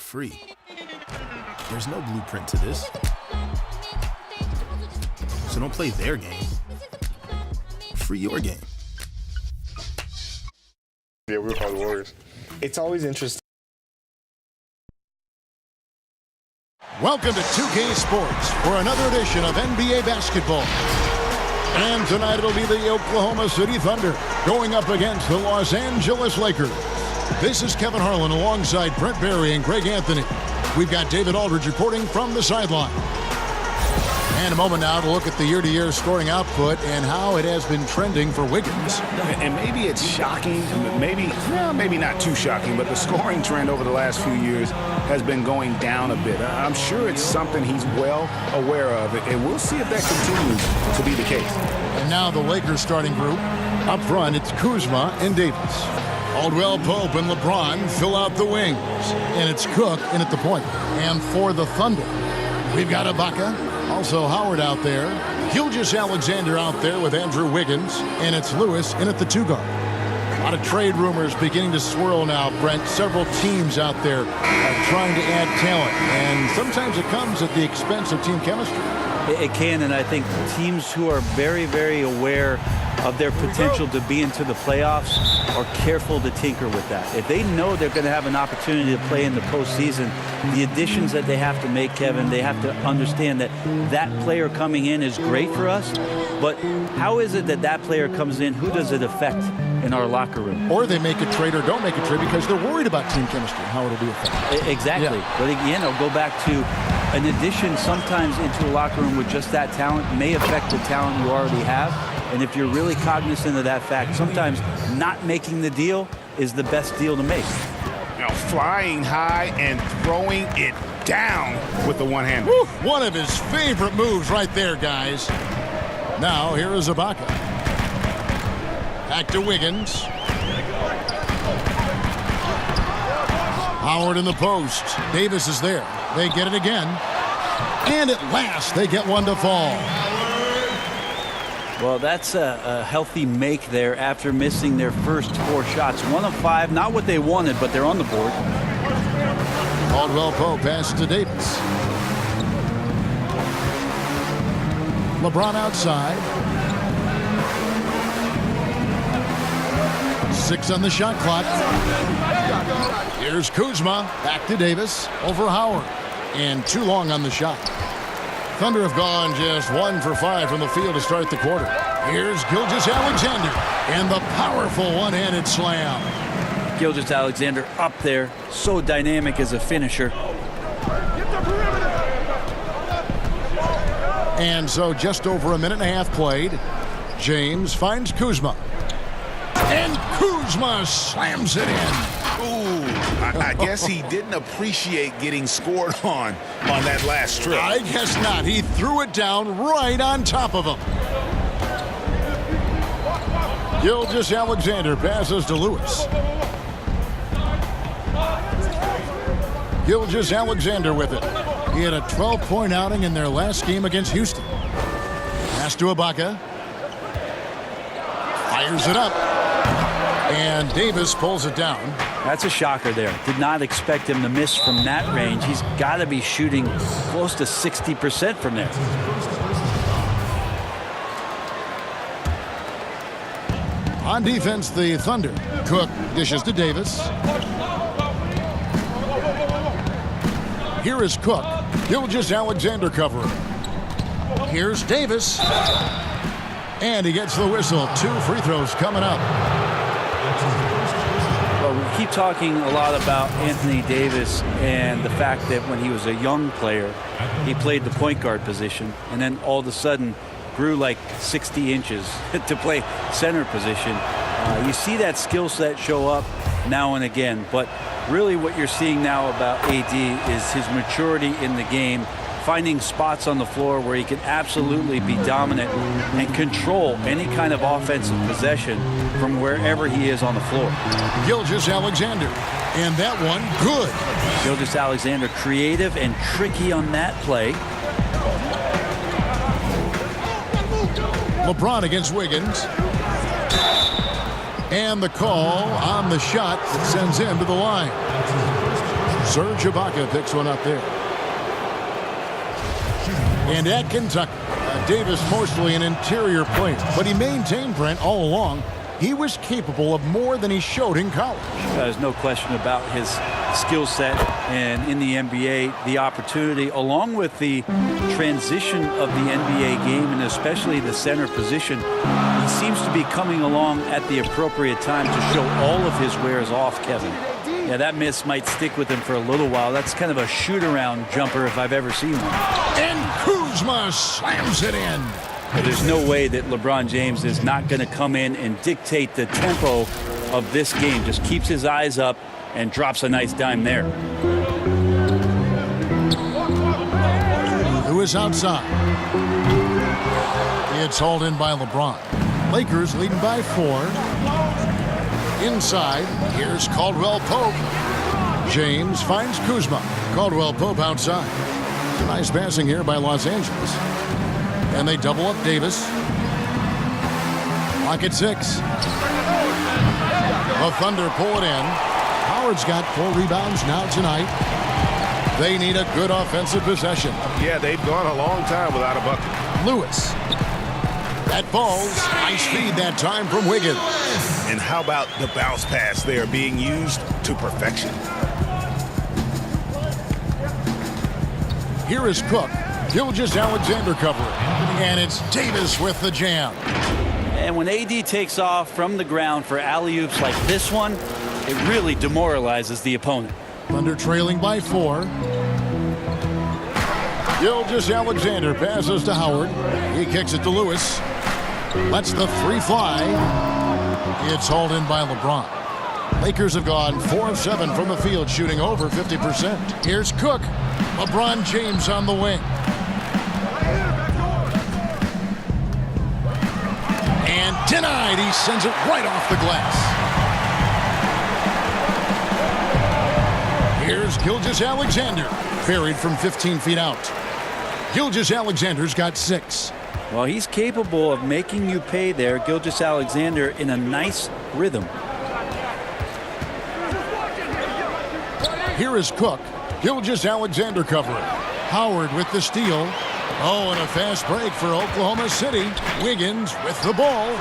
free. There's no blueprint to this. So don't play their game. Free your game. Yeah, we were called the Warriors. It's always interesting. Welcome to 2K Sports for another edition of NBA basketball. And tonight it'll be the Oklahoma City Thunder going up against the Los Angeles Lakers. This is Kevin Harlan alongside Brent Barry and Greg Anthony. We've got David Aldridge reporting from the sideline. And a moment now to look at the year-to-year scoring output and how it has been trending for Wiggins. And maybe it's shocking, maybe not too shocking, but the scoring trend over the last few years has been going down a bit. I'm sure it's something he's well aware of, and we'll see if that continues to be the case. And now the Lakers starting group. Up front, it's Kuzma and Davis. Caldwell Pope and LeBron fill out the wings. And it's Cook in at the point. And for the Thunder, we've got Ibaka. Also Howard out there. Gilgeous-Alexander out there with Andrew Wiggins. And it's Lewis in at the two guard. A lot of trade rumors beginning to swirl now, Brent. Several teams out there trying to add talent. And sometimes it comes at the expense of team chemistry. It can, and I think teams who are very, very aware of their potential to be into the playoffs are careful to tinker with that. If they know they're going to have an opportunity to play in the postseason, the additions that they have to make, Kevin, they have to understand that that player coming in is great for us, but how is it that that player comes in? Who does it affect in our locker room? Or they make a trade or don't make a trade because they're worried about team chemistry and how it'll be affected. Exactly. Yeah. But again, I'll go back to an addition sometimes into a locker room with just that talent may affect the talent you already have. And if you're really cognizant of that fact, sometimes not making the deal is the best deal to make. Now flying high and throwing it down with the one-hand. One of his favorite moves right there, guys. Now here is Ibaka. Back to Wiggins. Howard in the post. Davis is there. They get it again. And at last, they get one to fall. Well, that's a healthy make there after missing their first 4 shots. 1 of 5, not what they wanted, but they're on the board. Caldwell Pope pass to Davis. LeBron outside. 6 on the shot clock. Here's Kuzma. Back to Davis. Over Howard. And too long on the shot. Thunder have gone just 1 for 5 from the field to start the quarter. Here's Gilgeous-Alexander and the powerful one-handed slam. Gilgeous-Alexander up there, so dynamic as a finisher. And so just over a minute and a half played. James finds Kuzma. And Kuzma slams it in. Ooh, I guess he didn't appreciate getting scored on that last trip. I guess not. He threw it down right on top of him. Gilgeous-Alexander passes to Lewis. Gilgeous-Alexander with it. He had a 12-point outing in their last game against Houston. Pass to Ibaka. Fires it up. And Davis pulls it down. That's a shocker there. Did not expect him to miss from that range. He's got to be shooting close to 60% from there. On defense, the Thunder. Cook dishes to Davis. Here is Cook. Gilgeous-Alexander covering. Here's Davis. And he gets the whistle. 2 free throws coming up. Well, we keep talking a lot about Anthony Davis and the fact that when he was a young player, he played the point guard position, and then all of a sudden grew like 60 inches to play center position. You see that skill set show up now and again, but really what you're seeing now about AD is his maturity in the game, finding spots on the floor where he can absolutely be dominant and control any kind of offensive possession from wherever he is on the floor. Gilgeous-Alexander, and that one good. Gilgeous-Alexander creative and tricky on that play. LeBron against Wiggins. And the call on the shot that sends him to the line. Serge Ibaka picks one up there. And at Kentucky, Davis mostly an interior player, but he maintained, Brent, all along, he was capable of more than he showed in college. There's no question about his skill set, and in the NBA, the opportunity, along with the transition of the NBA game, and especially the center position, he seems to be coming along at the appropriate time to show all of his wares off, Kevin. Yeah, that miss might stick with him for a little while. That's kind of a shoot-around jumper if I've ever seen one. And Kuzma slams it in. But there's no way that LeBron James is not going to come in and dictate the tempo of this game. Just keeps his eyes up and drops a nice dime there. Lewis outside. It's hauled in by LeBron. Lakers leading by 4. Inside, here's Caldwell Pope. James finds Kuzma. Caldwell Pope outside. Nice passing here by Los Angeles. And they double up Davis. Clock at 6. The Thunder pull it in. Howard's got 4 rebounds now tonight. They need a good offensive possession. Yeah, they've gone a long time without a bucket. Lewis. That falls. Nice feed that time from Wiggins. And how about the bounce pass there being used to perfection? Here is Cook. Gilgeous-Alexander covering. And it's Davis with the jam. And when AD takes off from the ground for alley-oops like this one, it really demoralizes the opponent. Thunder trailing by 4. Gilgeous-Alexander passes to Howard. He kicks it to Lewis. Lets the 3 fly. It's hauled in by LeBron. Lakers have gone 4 of 7 from the field, shooting over 50%. Here's Cook. LeBron James on the wing. And denied. He sends it right off the glass. Here's Gilgeous-Alexander. Buried from 15 feet out. Gilgeous-Alexander's got 6. Well, he's capable of making you pay there, Gilgeous-Alexander, in a nice rhythm. Here is Cook. Gilgeous-Alexander covering. Howard with the steal. Oh, and a fast break for Oklahoma City. Wiggins with the ball.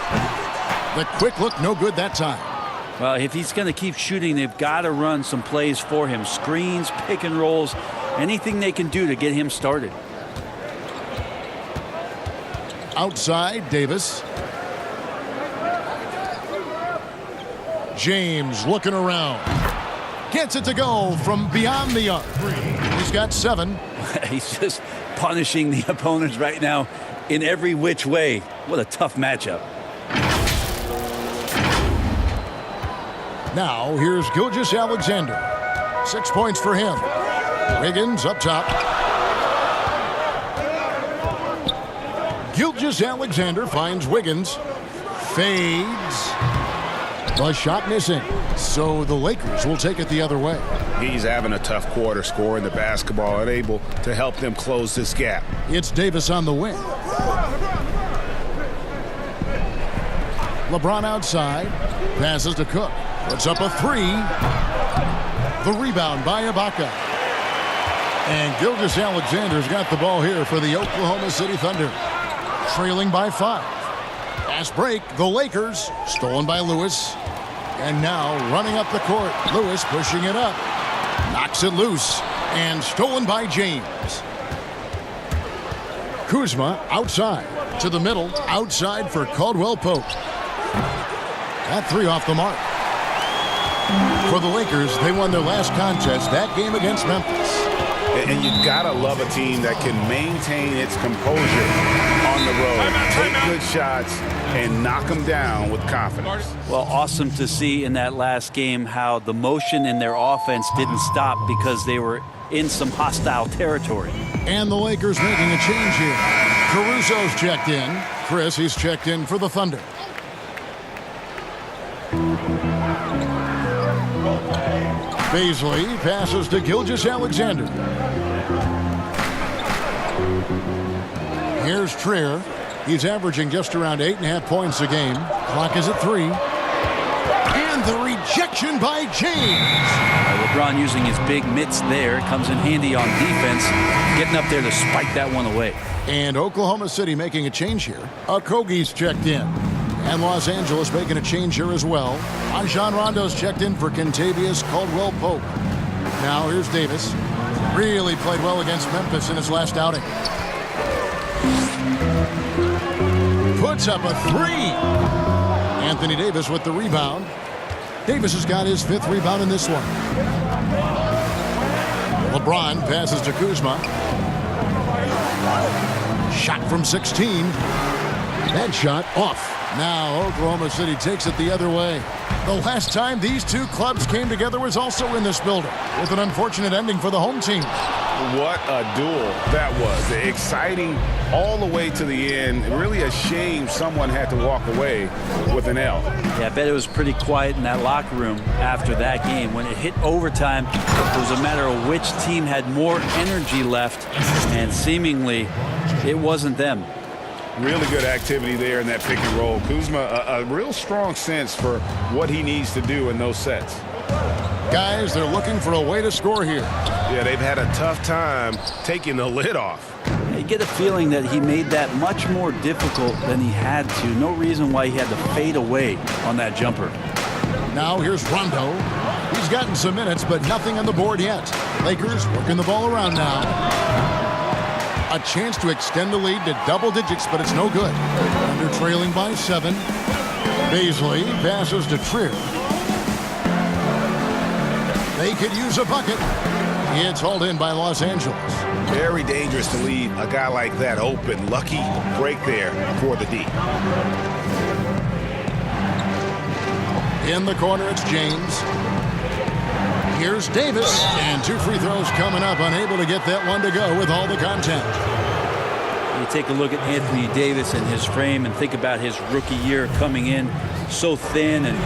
The quick look, no good that time. Well, if he's going to keep shooting, they've got to run some plays for him. Screens, pick and rolls, anything they can do to get him started. Outside, Davis. James looking around. Gets it to go from beyond the arc. He's got 7. He's just punishing the opponents right now in every which way. What a tough matchup. Now, here's Gilgeous-Alexander. 6 points for him. Wiggins up top. Gilgeous-Alexander finds Wiggins. Fades. The shot missing. So the Lakers will take it the other way. He's having a tough quarter, scoring the basketball, unable to help them close this gap. It's Davis on the wing. LeBron outside. Passes to Cook. Puts up a 3. The rebound by Ibaka. And Gilgeous-Alexander's got the ball here for the Oklahoma City Thunder. Trailing by 5. Fast break, the Lakers. Stolen by Lewis. And now running up the court. Lewis pushing it up. Knocks it loose. And stolen by James. Kuzma outside. To the middle. Outside for Caldwell Pope. That 3 off the mark. For the Lakers, they won their last contest, that game against Memphis. And you gotta love a team that can maintain its composure on the road, take good shots, and knock them down with confidence. Well, awesome to see in that last game how the motion in their offense didn't stop because they were in some hostile territory. And the Lakers making a change here. Caruso's checked in. Chris, he's checked in for the Thunder. Baisley passes to Gilgeous-Alexander. Here's Trier. He's averaging just around 8.5 points a game. Clock is at 3. And the rejection by James. LeBron using his big mitts there. Comes in handy on defense. Getting up there to spike that one away. And Oklahoma City making a change here. Okogie's checked in. And Los Angeles making a change here as well. Rajon Rondo's checked in for Kentavious Caldwell-Pope. Now here's Davis. Really played well against Memphis in his last outing. Puts up a three. Anthony Davis with the rebound. Davis has got his 5th rebound in this one. LeBron passes to Kuzma. Shot from 16. That shot off. Now Oklahoma City takes it the other way. The last time these two clubs came together was also in this building, with an unfortunate ending for the home team. What a duel that was. Exciting all the way to the end. Really a shame someone had to walk away with an L. Yeah, I bet it was pretty quiet in that locker room after that game. When it hit overtime, it was a matter of which team had more energy left, and seemingly it wasn't them. Really good activity there in that pick and roll. Kuzma, a real strong sense for what he needs to do in those sets. Guys, they're looking for a way to score here. Yeah, they've had a tough time taking the lid off. You get a feeling that he made that much more difficult than he had to. No reason why he had to fade away on that jumper. Now here's Rondo. He's gotten some minutes, but nothing on the board yet. Lakers working the ball around now. A chance to extend the lead to double digits, but it's no good. Under trailing by 7. Baisley passes to Trier. They could use a bucket. It's hauled in by Los Angeles. Very dangerous to leave a guy like that open. Lucky break there for the D. In the corner, it's James. Here's Davis. And 2 free throws coming up. Unable to get that one to go with all the contact. You take a look at Anthony Davis and his frame and think about his rookie year coming in so thin and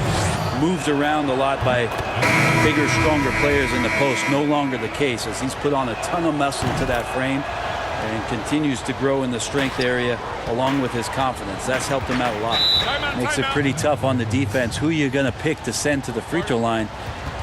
moved around a lot by bigger, stronger players in the post. No longer the case, as he's put on a ton of muscle to that frame and continues to grow in the strength area along with his confidence. That's helped him out a lot. Makes it pretty tough on the defense. Who are you going to pick to send to the free throw line?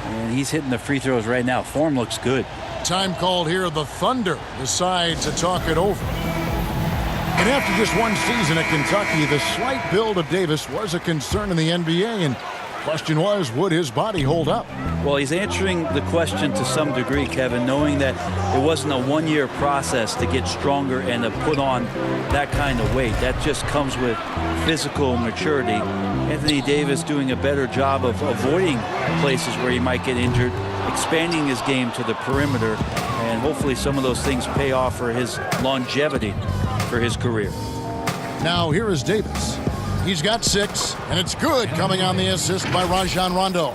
And he's hitting the free throws right now. Form looks good. Time called here. The Thunder decide to talk it over. And after just one season at Kentucky, the slight build of Davis was a concern in the NBA. And question was, would his body hold up? Well, he's answering the question to some degree, Kevin, knowing that it wasn't a one-year process to get stronger and to put on that kind of weight. That just comes with physical maturity. Anthony Davis doing a better job of avoiding places where he might get injured, expanding his game to the perimeter, and hopefully some of those things pay off for his longevity for his career. Now here is Davis. He's got 6, and it's good, coming on the assist by Rajon Rondo.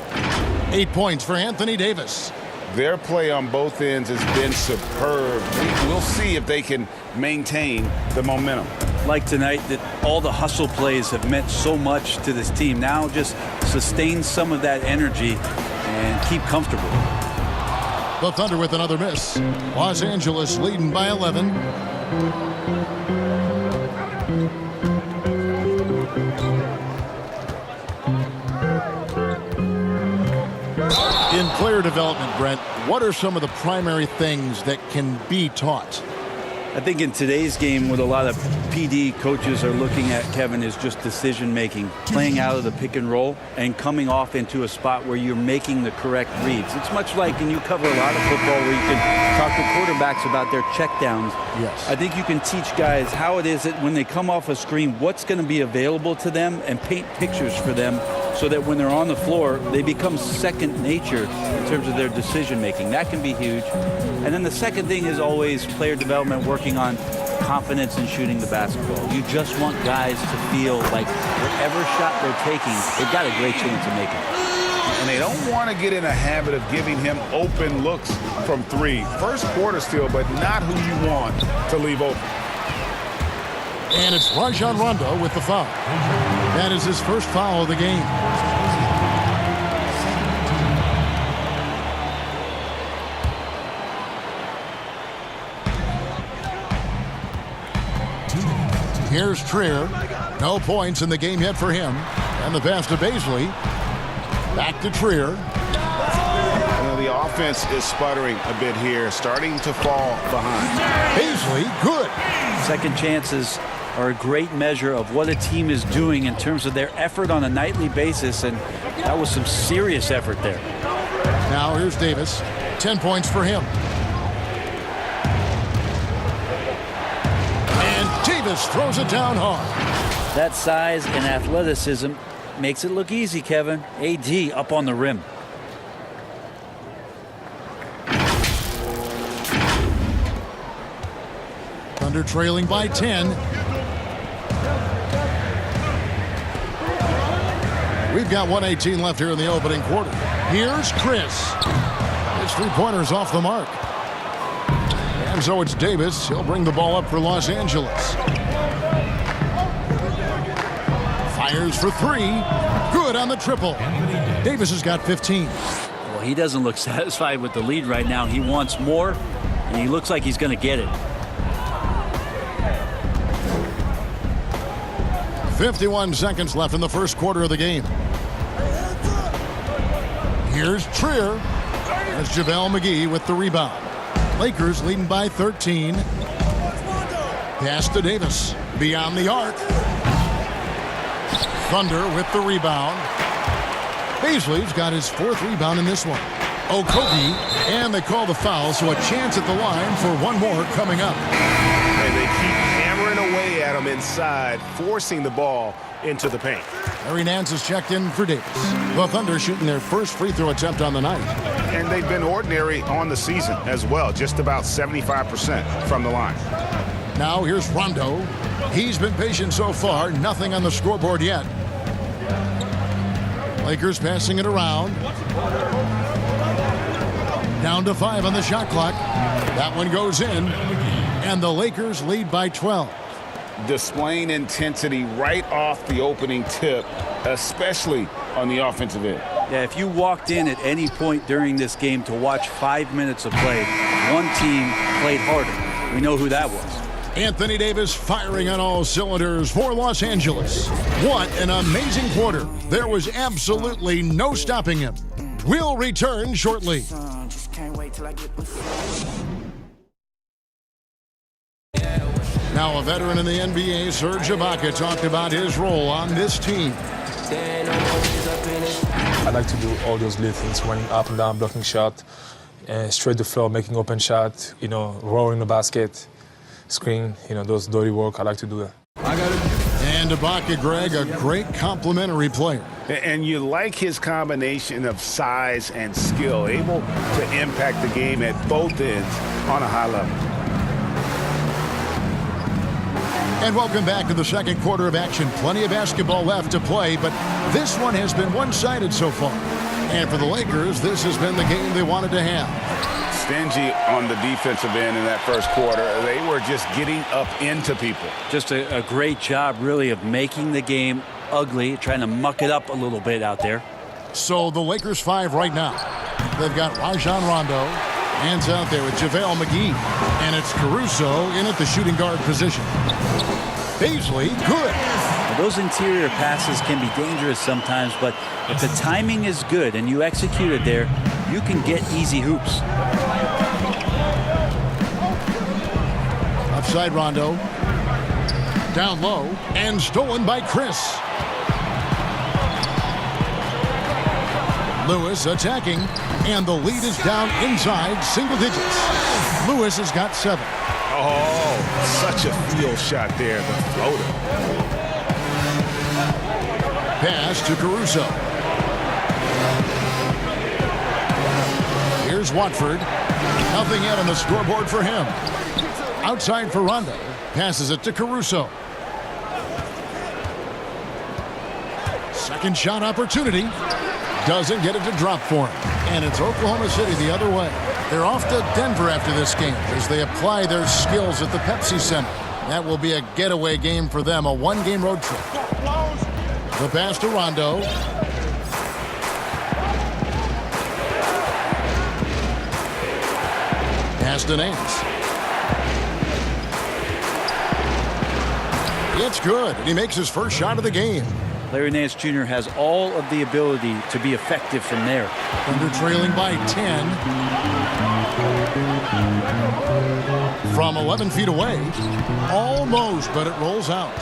8 points for Anthony Davis. Their play on both ends has been superb. We'll see if they can maintain the momentum. Like tonight, that all the hustle plays have meant so much to this team. Now just sustain some of that energy and keep comfortable. The Thunder with another miss. Los Angeles leading by 11. In player development, Brent, what are some of the primary things that can be taught? I think in today's game, what a lot of PD coaches are looking at, Kevin, is just decision-making, playing out of the pick and roll and coming off into a spot where you're making the correct reads. It's much like, and you cover a lot of football, where you can talk to quarterbacks about their checkdowns. Yes. I think you can teach guys how it is that when they come off a screen, what's going to be available to them, and paint pictures for them so that when they're on the floor, they become second nature in terms of their decision-making. That can be huge. And then the second thing is always player development, working on confidence in shooting the basketball. You just want guys to feel like whatever shot they're taking, they've got a great chance of making it. And they don't want to get in a habit of giving him open looks from 3. First quarter still, but not who you want to leave open. And it's Rajon Rondo with the foul. That is his first foul of the game. Here's Trier. No points in the game yet for him. And the pass to Baisley. Back to Trier. The offense is sputtering a bit here, starting to fall behind. Paisley, good. Second chances are a great measure of what a team is doing in terms of their effort on a nightly basis, and that was some serious effort there. Now here's Davis. 10 points for him. And Davis throws it down hard. That size and athleticism makes it look easy, Kevin. AD up on the rim. Thunder trailing by 10. We've got 1:18 left here in the opening quarter. Here's Chris. His three-pointer's off the mark. And so it's Davis. He'll bring the ball up for Los Angeles. Fires for three. Good on the triple. Davis has got 15. Well, he doesn't look satisfied with the lead right now. He wants more, and he looks like he's going to get it. 51 seconds left in the first quarter of the game. Here's Trier. There's JaVale McGee with the rebound. Lakers leading by 13. Pass to Davis. Beyond the arc. Thunder with the rebound. Paisley's got his fourth rebound in this one. Okogie, and they call the foul, so a chance at the line for one more coming up. And they keep hammering away at him inside, forcing the ball into the paint. Larry Nance is checked in for Davis. The Thunder shooting their first free throw attempt on the night. And they've been ordinary on the season as well, just about 75% from the line. Now here's Rondo. He's been patient so far, nothing on the scoreboard yet. Lakers passing it around. Down to 5 on the shot clock. That one goes in, and the Lakers lead by 12. Displaying intensity right off the opening tip, especially on the offensive end. Yeah, if you walked in at any point during this game to watch 5 minutes of play, one team played harder. We know who that was. Anthony Davis firing on all cylinders for Los Angeles. What an amazing quarter. There was absolutely no stopping him. We'll return shortly. Now a veteran in the NBA, Serge Ibaka, talked about his role on this team. I like to do all those little things, running up and down, blocking shot, straight to the floor, making open shot, rolling the basket, screen, those dirty work. I like to do that. And Ibaka, Greg, a great complimentary player. And you like his combination of size and skill, able to impact the game at both ends on a high level. And welcome back to the second quarter of action. Plenty of basketball left to play, but this one has been one-sided so far. And for the Lakers, this has been the game they wanted to have. Stingy on the defensive end in that first quarter. They were just getting up into people. Just a great job, really, of making the game ugly, trying to muck it up a little bit out there. So the Lakers 5 right now. They've got Rajon Rondo. Hands out there with JaVale McGee. And it's Caruso in at the shooting guard position. Paisley, good. Now, those interior passes can be dangerous sometimes, but if the timing is good and you execute it there, you can get easy hoops. Upside Rondo. Down low and stolen by Chris. Lewis attacking, and the lead is down inside single digits. Lewis has got 7. Oh, such a field shot there, the floater. Pass to Caruso. Here's Watford. Nothing yet on the scoreboard for him. Outside for Rondo. Passes it to Caruso. Second shot opportunity. Doesn't get it to drop for him. And it's Oklahoma City the other way. They're off to Denver after this game as they apply their skills at the Pepsi Center. That will be a getaway game for them, a one-game road trip. The pass to Rondo. Pass to Nance. It's good, and he makes his first shot of the game. Larry Nance Jr. has all of the ability to be effective from there. Thunder trailing by 10. From 11 feet away. Almost, but it rolls out.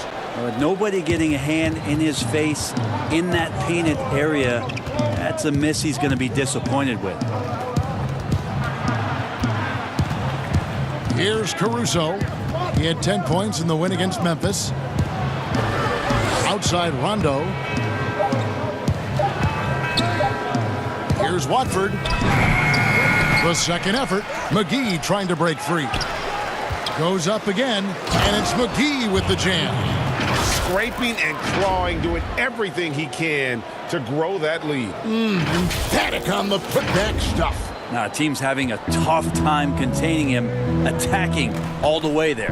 Nobody getting a hand in his face in that painted area. That's a miss he's going to be disappointed with. Here's Caruso. He had 10 points in the win against Memphis. Outside Rondo. Here's Watford. The second effort. McGee trying to break free. Goes up again, and it's McGee with the jam. Scraping and clawing, doing everything he can to grow that lead. Emphatic on the putback stuff. Now, team's having a tough time containing him, attacking all the way there.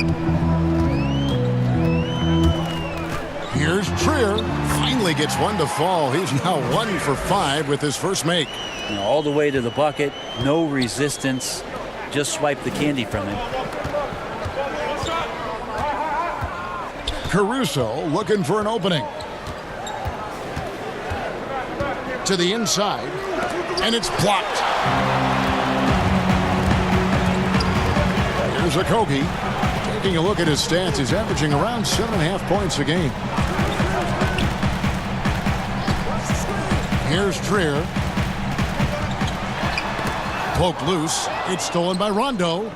Here's Trier. Finally gets one to fall. He's now 1 for 5 with his first make. All the way to the bucket, no resistance. Just swipe the candy from him. Caruso looking for an opening. To the inside, and it's blocked. Here's Okogie. Taking a look at his stats, he's averaging around 7.5 points a game. Here's Trier. Poked loose. It's stolen by Rondo.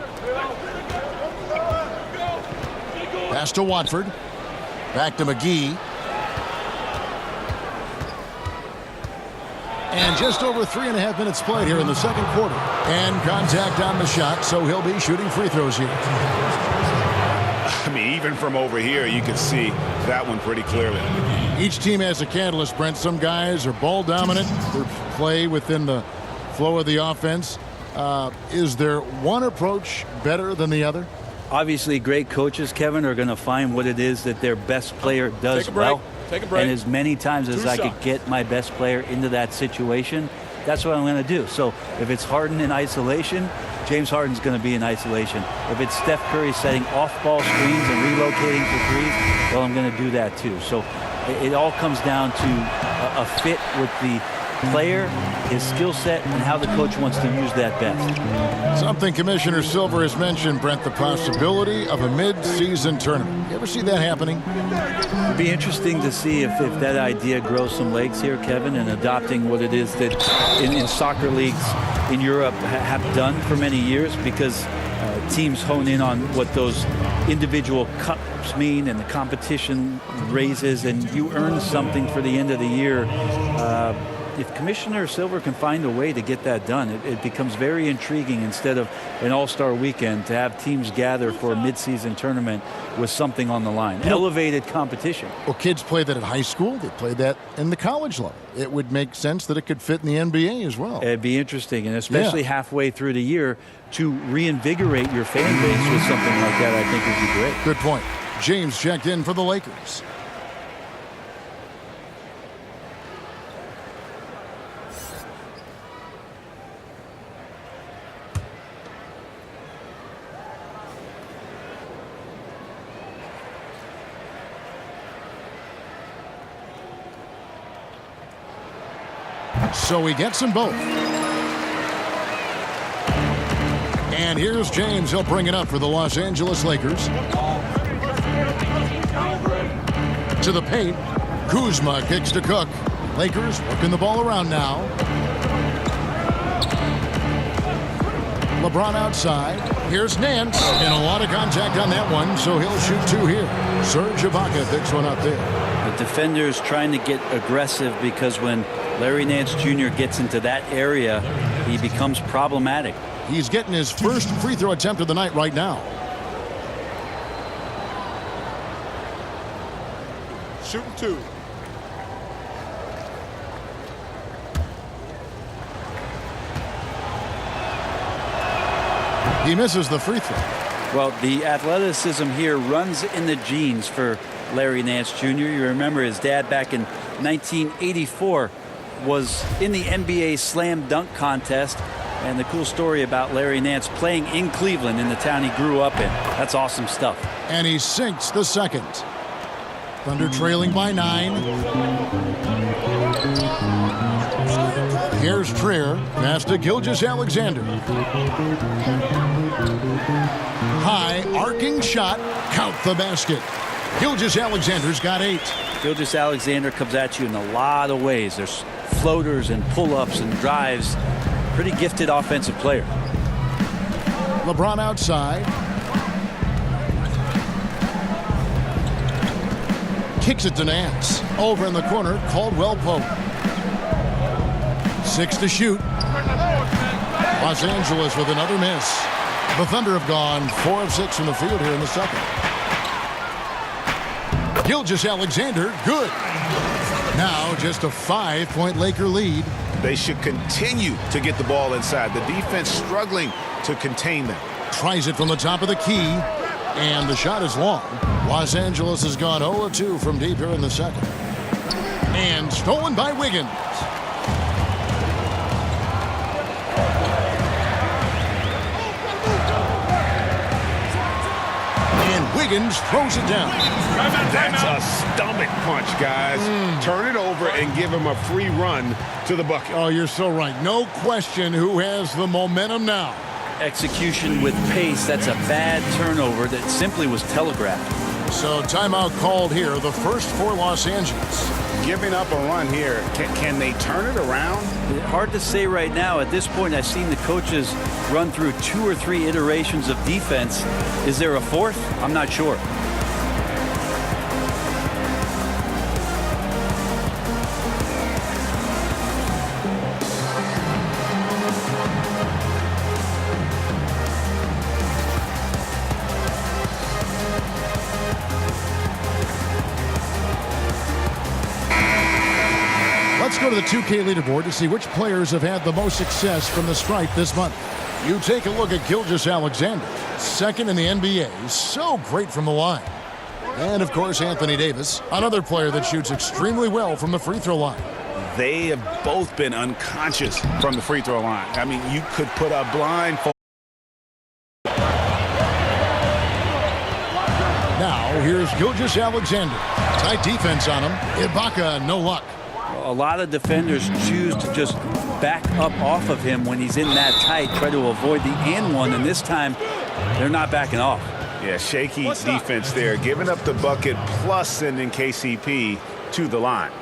Pass to Watford. Back to McGee. And just over 3.5 minutes played here in the second quarter. And contact on the shot, so he'll be shooting free throws here. I mean, even from over here, you can see that one pretty clearly. Each team has a catalyst, Brent. Some guys are ball dominant. They play within the flow of the offense. Is there one approach better than the other? Obviously, great coaches, Kevin, are going to find what it is that their best player does well. Take a break. And as many times as I could get my best player into that situation, that's what I'm going to do. So if it's Harden in isolation, James Harden's going to be in isolation. If it's Steph Curry setting off-ball screens and relocating for threes, well, I'm going to do that too. So it all comes down to a fit with the player, his skill set, and how the coach wants to use that best. Something Commissioner Silver has mentioned, Brent, the possibility of a mid-season tournament. You ever see that happening? It'd be interesting to see if that idea grows some legs here, Kevin, and adopting what it is that in soccer leagues in Europe have done for many years, because teams hone in on what those individual cups mean and the competition raises, and you earn something for the end of the year. If Commissioner Silver can find a way to get that done, it becomes very intriguing instead of an all-star weekend to have teams gather for a mid-season tournament with something on the line. Elevated competition. Well, kids play that at high school. They play that in the college level. It would make sense that it could fit in the NBA as well. It'd be interesting, and especially halfway through the year, to reinvigorate your fan base with something like that, I think would be great. Good point. James checked in for the Lakers. So he gets them both. And here's James. He'll bring it up for the Los Angeles Lakers. To the paint. Kuzma kicks to Cook. Lakers working the ball around now. LeBron outside. Here's Nance. And a lot of contact on that one, so he'll shoot two here. Serge Ibaka picks one up there. The defender's trying to get aggressive, because when Larry Nance Jr. gets into that area, he becomes problematic. He's getting his first free throw attempt of the night right now. Shooting two. He misses the free throw. Well, the athleticism here runs in the genes for Larry Nance Jr. You remember his dad back in 1984 was in the NBA slam dunk contest, and the cool story about Larry Nance playing in Cleveland, in the town he grew up in. That's awesome stuff. And he sinks the second. Thunder trailing by 9. Here's Trier. Pass to Gilgeous-Alexander. High arcing shot. Count the basket. Gilgeous-Alexander's got 8. Gilgeous-Alexander comes at you in a lot of ways. There's floaters and pull-ups and drives. Pretty gifted offensive player. LeBron outside. Kicks it to Nance. Over in the corner, Caldwell Pope. 6 to shoot. Los Angeles with another miss. The Thunder have gone 4 of 6 from the field here in the second. Gilgeous-Alexander, good. Now just a 5-point Laker lead. They should continue to get the ball inside. The defense struggling to contain them. Tries it from the top of the key, and the shot is long. Los Angeles has gone 0 of 2 from deep here in the second. And stolen by Wiggins. And Wiggins throws it down. That's a stomach punch, guys. Turn it over and give him a free run to the bucket. Oh, you're so right. No question who has the momentum now. Execution with pace. That's a bad turnover that simply was telegraphed. So timeout called here, the first for Los Angeles. Giving up a run here. Can they turn it around? Hard to say right now. At this point, I've seen the coaches run through 2 or 3 iterations of defense. Is there a fourth? I'm not sure. Let's go to the 2K leaderboard to see which players have had the most success from the stripe this month. You take a look at Gilgeous-Alexander, second in the NBA, so great from the line. And, of course, Anthony Davis, another player that shoots extremely well from the free throw line. They have both been unconscious from the free throw line. I mean, you could put a blindfold. Now, here's Gilgeous-Alexander. Tight defense on him. Ibaka, no luck. A lot of defenders choose to just back up off of him when he's in that tight, try to avoid the and one, and this time they're not backing off. Yeah, shaky defense there, giving up the bucket plus sending KCP to the line.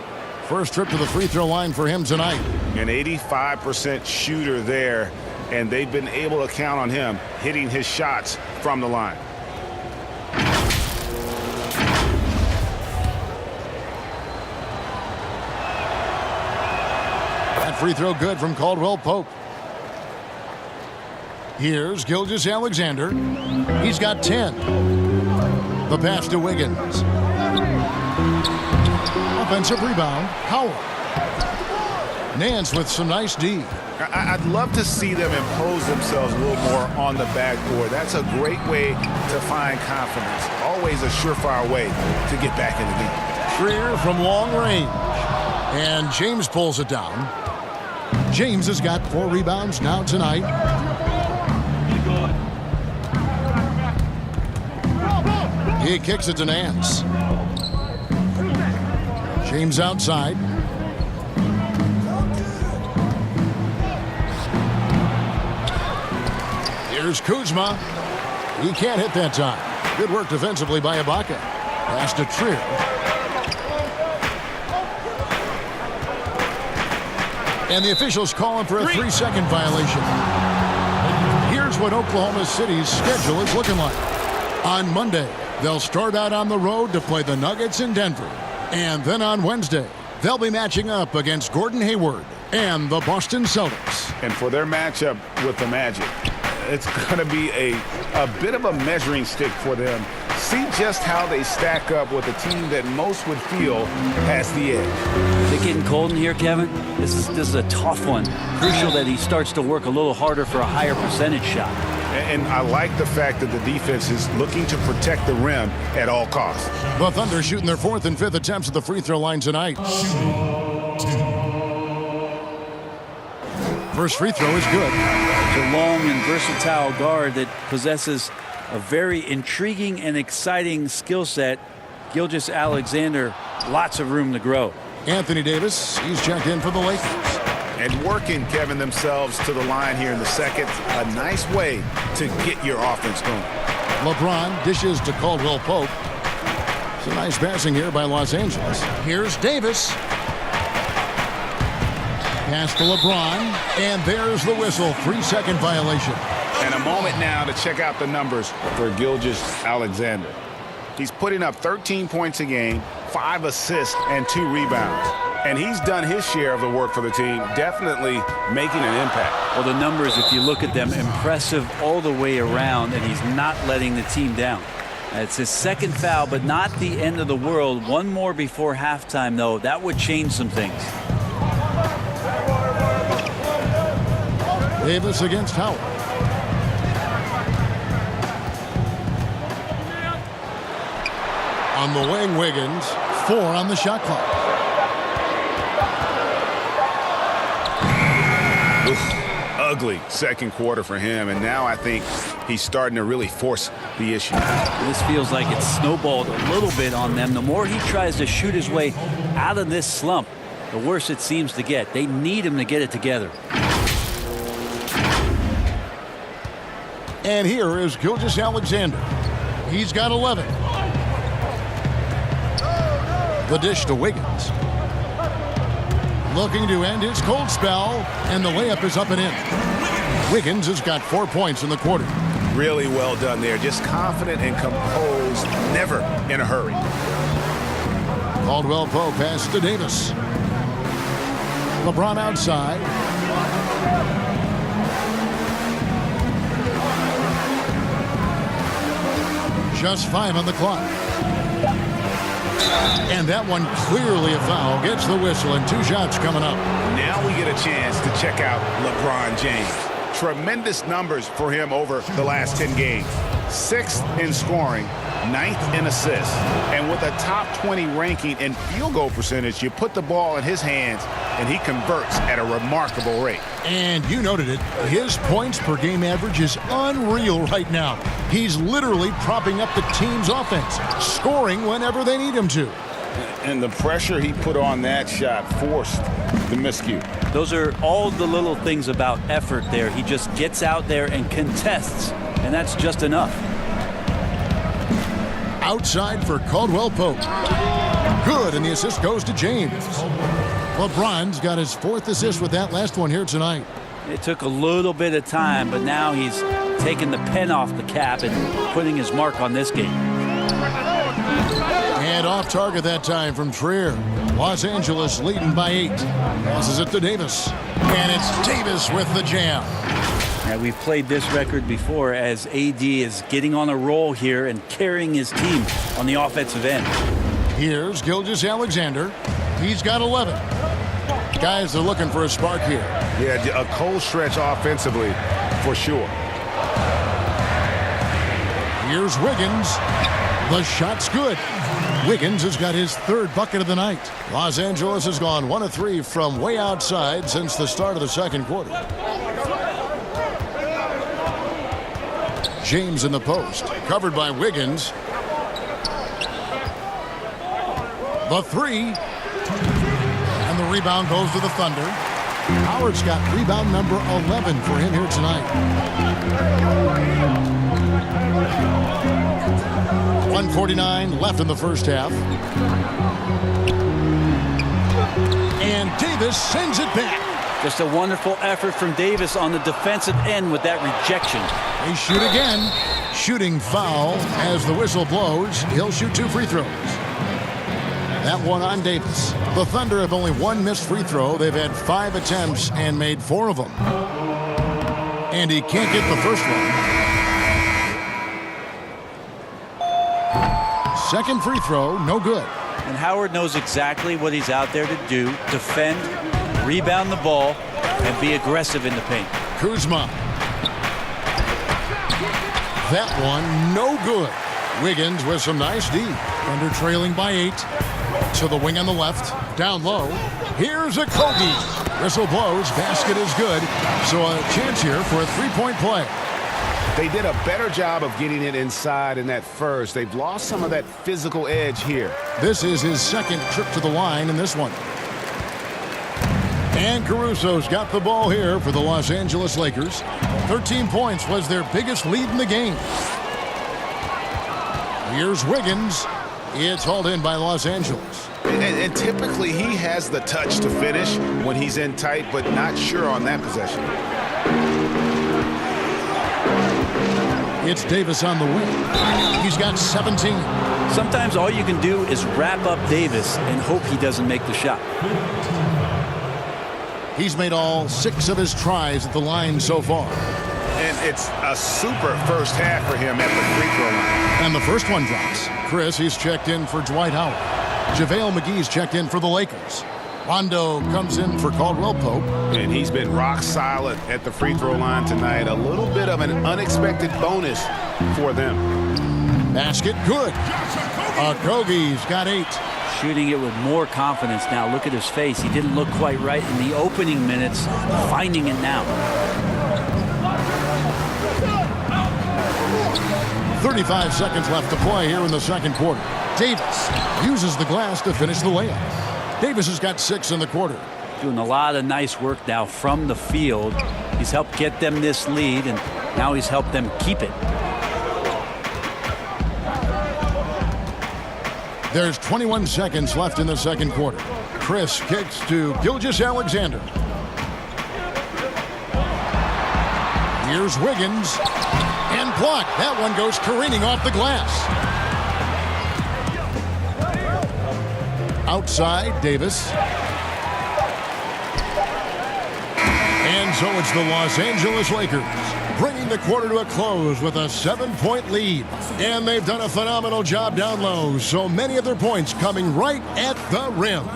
First trip to the free throw line for him tonight. An 85% shooter there, and they've been able to count on him hitting his shots from the line. Free throw good from Caldwell Pope. Here's Gilgeous-Alexander. He's got 10. The pass to Wiggins. Offensive rebound, Howard. Nance with some nice D. I'd love to see them impose themselves a little more on the backboard. That's a great way to find confidence. Always a surefire way to get back in the game. Trier from long range. And James pulls it down. James has got 4 rebounds now tonight. He kicks it to Nance. James outside. Here's Kuzma. He can't hit that time. Good work defensively by Ibaka. Pass to Trier. And the officials calling for a 3-second violation. Here's what Oklahoma City's schedule is looking like. On Monday, they'll start out on the road to play the Nuggets in Denver. And then on Wednesday, they'll be matching up against Gordon Hayward and the Boston Celtics. And for their matchup with the Magic, it's going to be a bit of a measuring stick for them. See just how they stack up with a team that most would feel has the edge. Is it getting cold in here, Kevin? This is a tough one. Crucial that he starts to work a little harder for a higher percentage shot. And I like the fact that the defense is looking to protect the rim at all costs. The Thunder shooting their 4th and 5th attempts at the free throw line tonight. First free throw is good. It's a long and versatile guard that possesses a very intriguing and exciting skill set Gilgeous-Alexander, lots of room to grow. Anthony Davis, he's checked in for the Lakers. And working, Kevin, themselves to the line here in the second. A nice way to get your offense going. LeBron dishes to Caldwell Pope. It's a nice passing here by Los Angeles. Here's Davis. Pass to LeBron, and there's the whistle. 3-second violation. And a moment now to check out the numbers for Gilgeous-Alexander. He's putting up 13 points a game, 5 assists, and 2 rebounds. And he's done his share of the work for the team, definitely making an impact. Well, the numbers, if you look at them, impressive all the way around, and he's not letting the team down. It's his second foul, but not the end of the world. One more before halftime, though. That would change some things. Davis against Howard. On the wing, Wiggins. 4 on the shot clock. Ugly second quarter for him, and now I think he's starting to really force the issue. This feels like it's snowballed a little bit on them. The more he tries to shoot his way out of this slump, the worse it seems to get. They need him to get it together. And here is Gilgeous-Alexander. He's got 11. The dish to Wiggins. Looking to end his cold spell, and the layup is up and in. Wiggins has got 4 points in the quarter. Really well done there. Just confident and composed, never in a hurry. Caldwell Pope pass to Davis. LeBron outside. Just 5 on the clock. And that one clearly a foul. Gets the whistle, and 2 shots coming up. Now we get a chance to check out LeBron James. Tremendous numbers for him over the last 10 games. 6th in scoring, 9th in assists. And with a top 20 ranking in field goal percentage, you put the ball in his hands, and he converts at a remarkable rate. And you noted it. His points per game average is unreal right now. He's literally propping up the team's offense, scoring whenever they need him to. And the pressure he put on that shot forced the miscue. Those are all the little things about effort there. He just gets out there and contests, and that's just enough. Outside for Caldwell Pope. Good, and the assist goes to James. LeBron's got his 4th assist with that last one here tonight. It took a little bit of time, but now he's taking the pen off the cap and putting his mark on this game. And off target that time from Trier. Los Angeles leading by 8. Passes it to Davis. And it's Davis with the jam. Now, we've played this record before as AD is getting on a roll here and carrying his team on the offensive end. Here's Gilgeous-Alexander. He's got 11. Guys are looking for a spark here. Yeah, a cold stretch offensively for sure. Here's Wiggins. The shot's good. Wiggins has got his 3rd bucket of the night. Los Angeles has gone 1 of 3 from way outside since the start of the second quarter. James in the post, covered by Wiggins. The 3. And the rebound goes to the Thunder. Howard's got rebound number 11 for him here tonight. 1:49 left in the first half. And Davis sends it back. Just a wonderful effort from Davis on the defensive end with that rejection. They shoot again. Shooting foul as the whistle blows. He'll shoot 2 free throws. That one on Davis. The Thunder have only 1 missed free throw. They've had 5 attempts and made 4 of them. And he can't get the first one. Second free throw, no good. And Howard knows exactly what he's out there to do. Defend, rebound the ball, and be aggressive in the paint. Kuzma. That one, no good. Wiggins with some nice D. Thunder trailing by 8. To the wing on the left. Down low. Here's a Kobe. Whistle blows. Basket is good. So a chance here for a 3-point play. They did a better job of getting it inside in that first. They've lost some of that physical edge here. This is his second trip to the line in this one. And Caruso's got the ball here for the Los Angeles Lakers. 13 points was their biggest lead in the game. Here's Wiggins. It's hauled in by Los Angeles. And typically he has the touch to finish when he's in tight, but not sure on that possession. It's Davis on the wing. He's got 17. Sometimes all you can do is wrap up Davis and hope he doesn't make the shot. He's made all 6 of his tries at the line so far. And it's a super first half for him at the free throw line. And the first one drops. Chris, he's checked in for Dwight Howard. JaVale McGee's checked in for the Lakers. Rondo comes in for Caldwell Pope. And he's been rock solid at the free throw line tonight. A little bit of an unexpected bonus for them. Basket good. Okogie's got 8. Shooting it with more confidence now. Look at his face. He didn't look quite right in the opening minutes. Finding it now. 35 seconds left to play here in the second quarter. Davis uses the glass to finish the layup. Davis has got 6 in the quarter. Doing a lot of nice work now from the field. He's helped get them this lead, and now he's helped them keep it. There's 21 seconds left in the second quarter. Chris kicks to Gilgeous-Alexander. Here's Wiggins. And blocked. That one goes careening off the glass. Outside, Davis. And so it's the Los Angeles Lakers, bringing the quarter to a close with a 7-point lead. And they've done a phenomenal job down low, so many of their points coming right at the rim.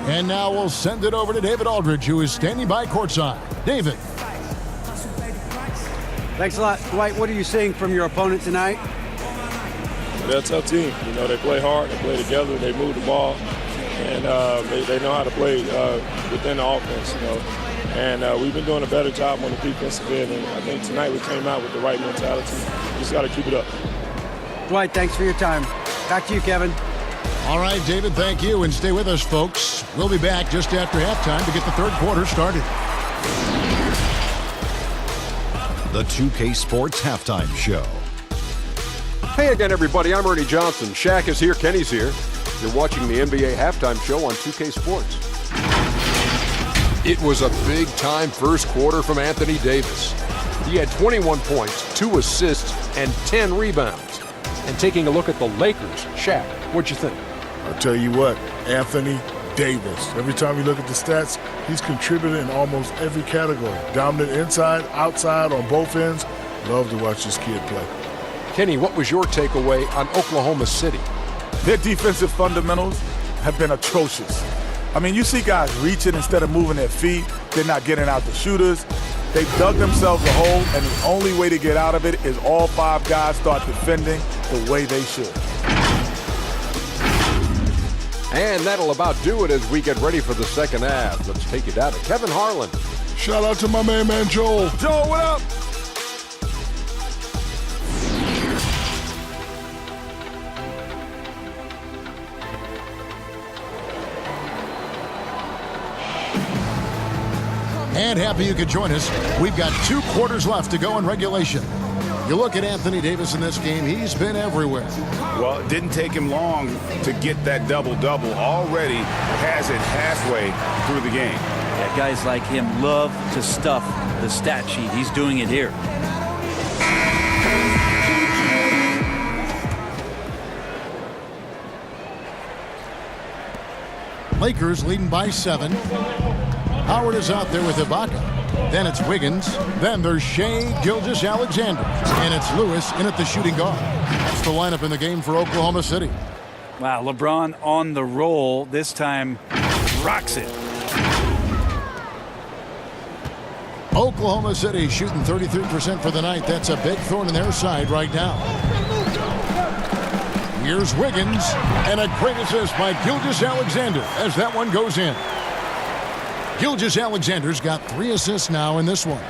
And now we'll send it over to David Aldridge, who is standing by courtside. David. Thanks a lot. Dwight, what are you seeing from your opponent tonight? They're a tough team. You know, they play hard, they play together, they move the ball, and they know how to play within the offense, you know. And we've been doing a better job on the defensive end, and I think tonight we came out with the right mentality. We just got to keep it up. Dwight, thanks for your time. Back to you, Kevin. All right, David, thank you, and stay with us, folks. We'll be back just after halftime to get the third quarter started. The 2K Sports Halftime Show. Hey again, everybody. I'm Ernie Johnson. Shaq is here. Kenny's here. You're watching the NBA Halftime Show on 2K Sports. It was a big-time first quarter from Anthony Davis. He had 21 points, 2 assists, and 10 rebounds. And taking a look at the Lakers, Shaq, what'd you think? I'll tell you what, Anthony Davis. Every time you look at the stats, he's contributed in almost every category. Dominant inside, outside, on both ends. Love to watch this kid play. Kenny, what was your takeaway on Oklahoma City? Their defensive fundamentals have been atrocious. I mean, you see guys reaching instead of moving their feet. They're not getting out the shooters. They've dug themselves a hole, and the only way to get out of it is all 5 guys start defending the way they should. And that'll about do it as we get ready for the second half. Let's take you down to Kevin Harlan. Shout out to my man Joel. Joel, what up? And happy you could join us. We've got 2 quarters left to go in regulation. You look at Anthony Davis in this game, he's been everywhere. Well, it didn't take him long to get that double-double. Already has it halfway through the game. Yeah, guys like him love to stuff the stat sheet. He's doing it here. Lakers leading by 7. Howard is out there with Ibaka. Then it's Wiggins. Then there's Shai Gilgeous-Alexander. And it's Lewis in at the shooting guard. That's the lineup in the game for Oklahoma City. Wow, LeBron on the roll. This time rocks it. Oklahoma City shooting 33% for the night. That's a big thorn in their side right now. Here's Wiggins. And a great assist by Gilgeous-Alexander as that one goes in. Gilgeous-Alexander's got 3 assists now in this one.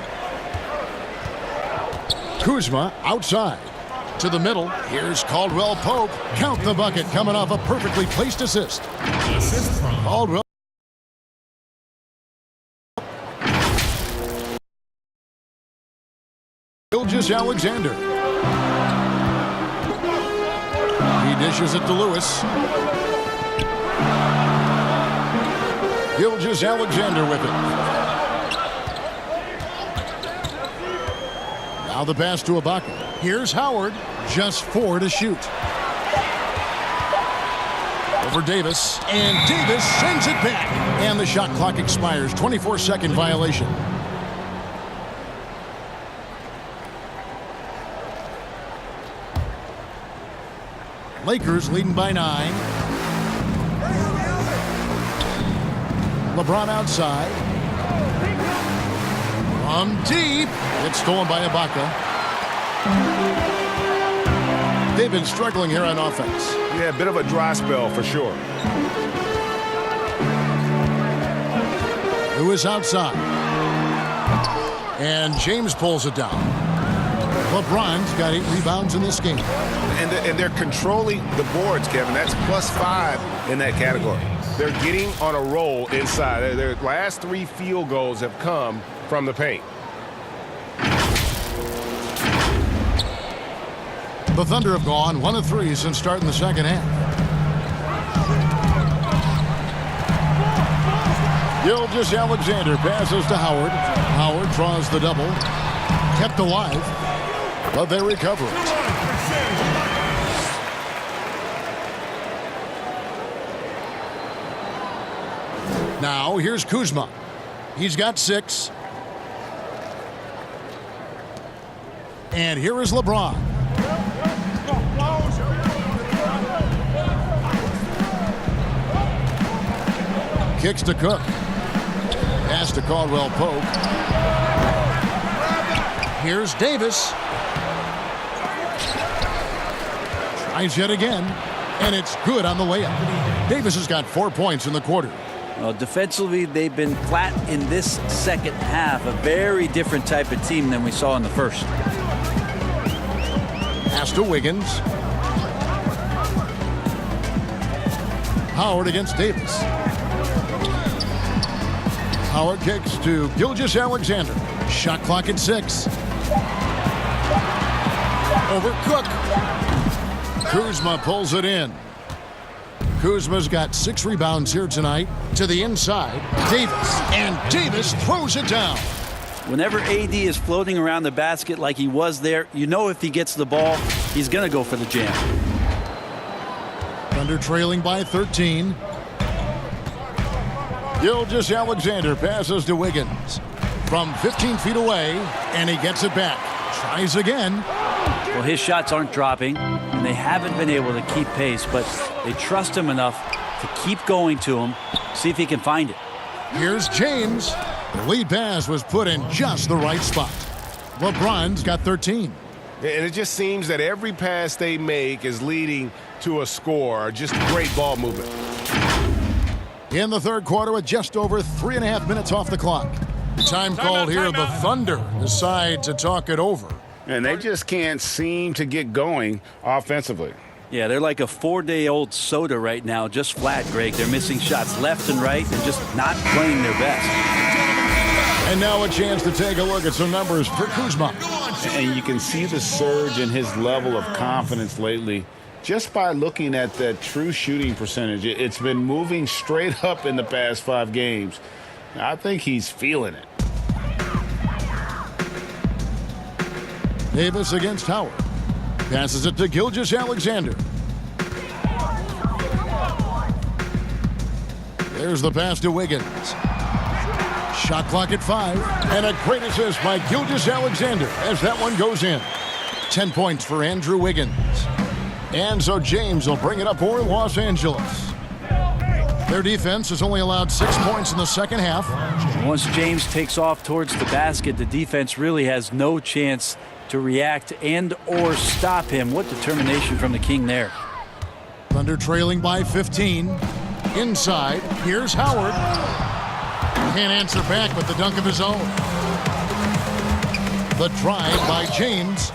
Kuzma outside. To the middle, here's Caldwell Pope. Count the bucket, coming off a perfectly placed assist. Caldwell. Gilgeous-Alexander. He dishes it to Lewis. Gilgeous-Alexander with it. Now the pass to Ibaka. Here's Howard. Just 4 to shoot. Over Davis. And Davis sends it back. And the shot clock expires. 24-second violation. Lakers leading by 9. LeBron outside. From deep. It's stolen by Ibaka. They've been struggling here on offense. Yeah, a bit of a dry spell for sure. Lewis outside. And James pulls it down. LeBron's got 8 rebounds in this game. And they're controlling the boards, Kevin. That's +5 in that category. They're getting on a roll inside. Their last 3 field goals have come from the paint. The Thunder have gone 1 of 3 since starting the second half. Gilgeous-Alexander passes to Howard. Howard draws the double. Kept alive, but they recover it. Now here's Kuzma. He's got 6. And here is LeBron. Kicks to Cook. Pass to Caldwell Pope. Here's Davis. Tries yet again. And it's good on the way up. Davis has got 4 points in the quarter. Well, defensively, they've been flat in this second half. A very different type of team than we saw in the first. Pass to Wiggins. Howard against Davis. Howard kicks to Gilgeous-Alexander. Shot clock at 6. Over Cook. Kuzma pulls it in. Kuzma's got 6 rebounds here tonight. To the inside, Davis. And Davis throws it down. Whenever AD is floating around the basket like he was there, you know if he gets the ball, he's going to go for the jam. Thunder trailing by 13. Gilgeous-Alexander passes to Wiggins. From 15 feet away, and he gets it back. Tries again. Well, his shots aren't dropping, and they haven't been able to keep pace, but they trust him enough to keep going to him, see if he can find it. Here's James. The lead pass was put in just the right spot. LeBron's got 13. And it just seems that every pass they make is leading to a score. Just great ball movement. In the third quarter with just over 3.5 minutes off the clock. Time called here. The Thunder decide to talk it over. And they just can't seem to get going offensively. Yeah, they're like a 4-day-old soda right now, just flat, Greg. They're missing shots left and right and just not playing their best. And now a chance to take a look at some numbers for Kuzma. And you can see the surge in his level of confidence lately just by looking at that true shooting percentage. It's been moving straight up in the past 5 games. I think he's feeling it. Davis against Howard. Passes it to Gilgeous-Alexander. There's the pass to Wiggins. Shot clock at 5. And a great assist by Gilgeous-Alexander as that one goes in. 10 points for Andrew Wiggins. And so James will bring it up for Los Angeles. Their defense has only allowed 6 points in the second half. Once James takes off towards the basket, the defense really has no chance to react and or stop him. What determination from the King there. Thunder trailing by 15. Inside, here's Howard. Can't answer back with the dunk of his own. The drive by James.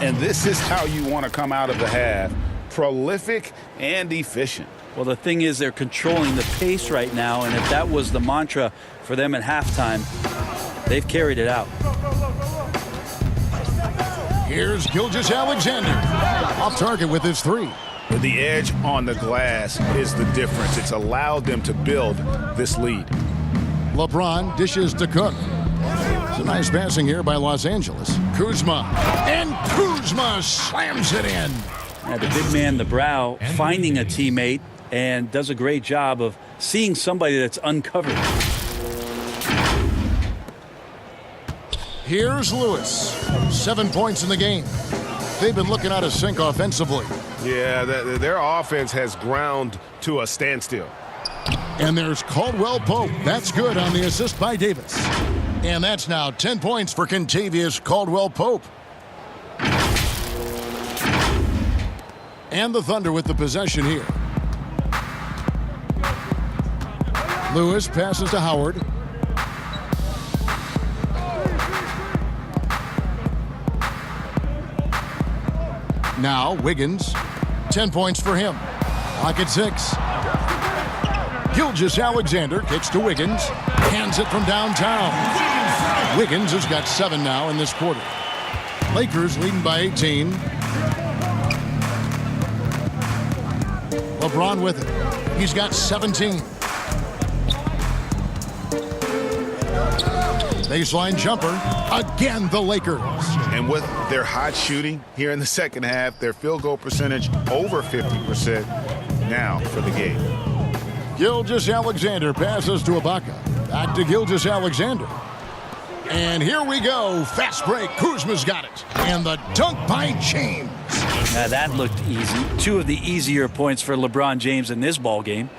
And this is how you want to come out of the half. Prolific and efficient. Well, the thing is they're controlling the pace right now, and if that was the mantra for them at halftime, they've carried it out. Here's Gilgeous-Alexander. Off target with his three. The edge on the glass is the difference. It's allowed them to build this lead. LeBron dishes to Cook. It's a nice passing here by Los Angeles. Kuzma. And Kuzma slams it in. The big man, the brow, finding a teammate and does a great job of seeing somebody that's uncovered. Here's Lewis. 7 points in the game. They've been looking out of sync offensively. Yeah, their offense has ground to a standstill. And there's Caldwell Pope. That's good on the assist by Davis. And that's now 10 points for Kentavious Caldwell Pope. And the Thunder with the possession here. Lewis passes to Howard. Now Wiggins. 10 points for him. Pocket 6. Gilgeous-Alexander kicks to Wiggins. Hands it from downtown. Wiggins has got 7 now in this quarter. Lakers leading by 18. LeBron with it. He's got 17. Baseline jumper. Again, the Lakers. And with their hot shooting here in the second half, their field goal percentage over 50% now for the game. Gilgeous-Alexander passes to Ibaka. Back to Gilgeous-Alexander. And here we go. Fast break. Kuzma's got it. And the dunk by James. Now that looked easy. 2 of the easier points for LeBron James in this ball game.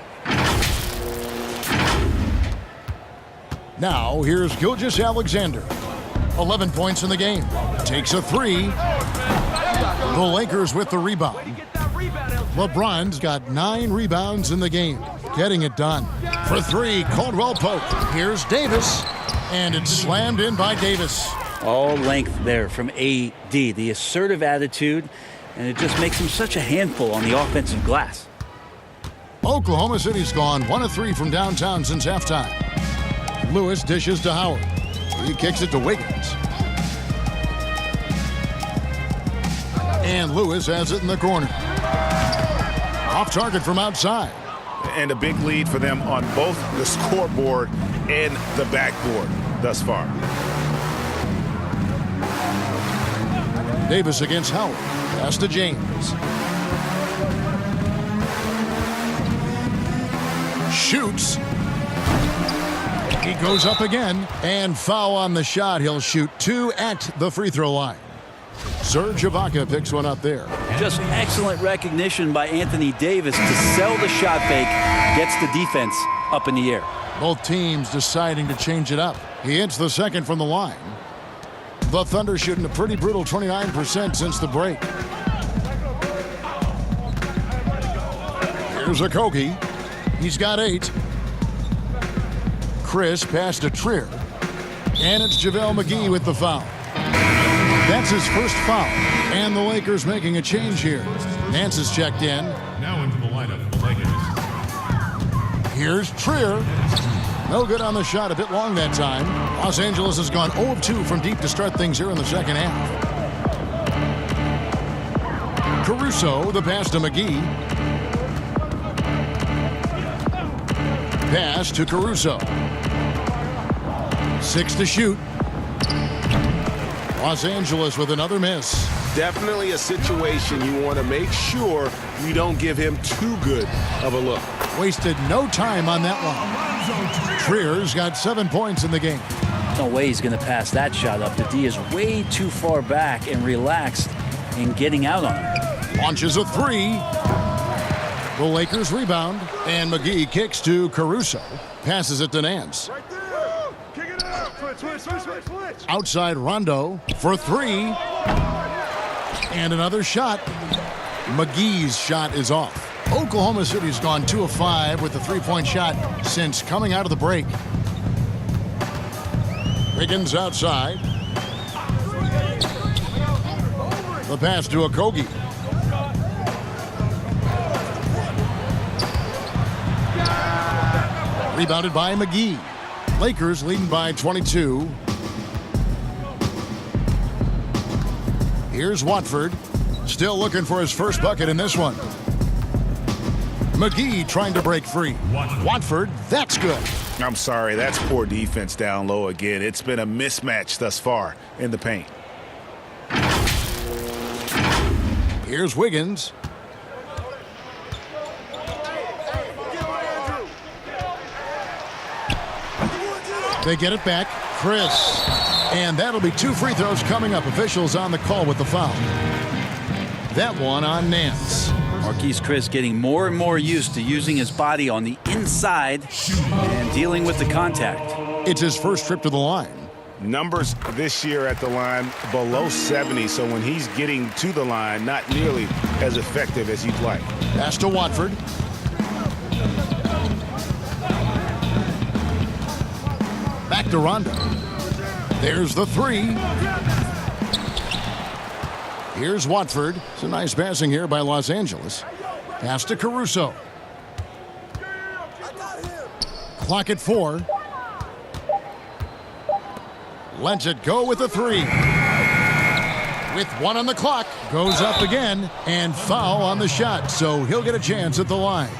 Now here's Gilgeous-Alexander. 11 points in the game. Takes a 3. The Lakers with the rebound. LeBron's got 9 rebounds in the game. Getting it done. For 3, Caldwell Pope. Here's Davis. And it's slammed in by Davis. All length there from AD. The assertive attitude, and it just makes him such a handful on the offensive glass. Oklahoma City's gone 1 of 3 from downtown since halftime. Lewis dishes to Howard. He kicks it to Wiggins. And Lewis has it in the corner. Off target from outside. And a big lead for them on both the scoreboard and the backboard thus far. Davis against Howard. Pass to James. Shoots. He goes up again. And foul on the shot. He'll shoot 2 at the free throw line. Serge Ibaka picks one up there. Just excellent recognition by Anthony Davis to sell the shot fake. Gets the defense up in the air. Both teams deciding to change it up. He hits the second from the line. The Thunder shooting a pretty brutal 29% since the break. Here's Okogie. He's got 8. Chris passed to Trier. And it's JaVale McGee with the foul. That's his first foul. And the Lakers making a change here. Nance is checked in. Now into the lineup for the Lakers. Here's Trier. No good on the shot, a bit long that time. Los Angeles has gone 0 of 2 from deep to start things here in the second half. Caruso, the pass to McGee. Pass to Caruso. 6 to shoot. Los Angeles with another miss. Definitely a situation you want to make sure you don't give him too good of a look. Wasted no time on that one. Trier's got 7 points in the game. No way he's going to pass that shot up. The D is way too far back and relaxed in getting out on it. Launches a 3. The Lakers rebound. And McGee kicks to Caruso. Passes it to Nance. Outside Rondo for 3. And another shot. McGee's shot is off. Oklahoma City's gone 2 of 5 with the 3-point shot since coming out of the break. Wiggins outside. The pass to Okogie. Rebounded by McGee. Lakers leading by 22. Here's Watford. Still looking for his first bucket in this one. McGee trying to break free. Watford, that's good. I'm sorry, that's poor defense down low again. It's been a mismatch thus far in the paint. Here's Wiggins. They get it back. Chris. And that'll be 2 free throws coming up. Officials on the call with the foul. That one on Nance. Marquise Chris getting more and more used to using his body on the inside and dealing with the contact. It's his first trip to the line. Numbers this year at the line below 70, so when he's getting to the line, not nearly as effective as you'd like. Pass to Watford. Back to Rondo. There's the three. Here's Watford. It's a nice passing here by Los Angeles. Pass to Caruso. Clock at 4. Lets it go with the three. With 1 on the clock. Goes up again. And foul on the shot. So he'll get a chance at the line.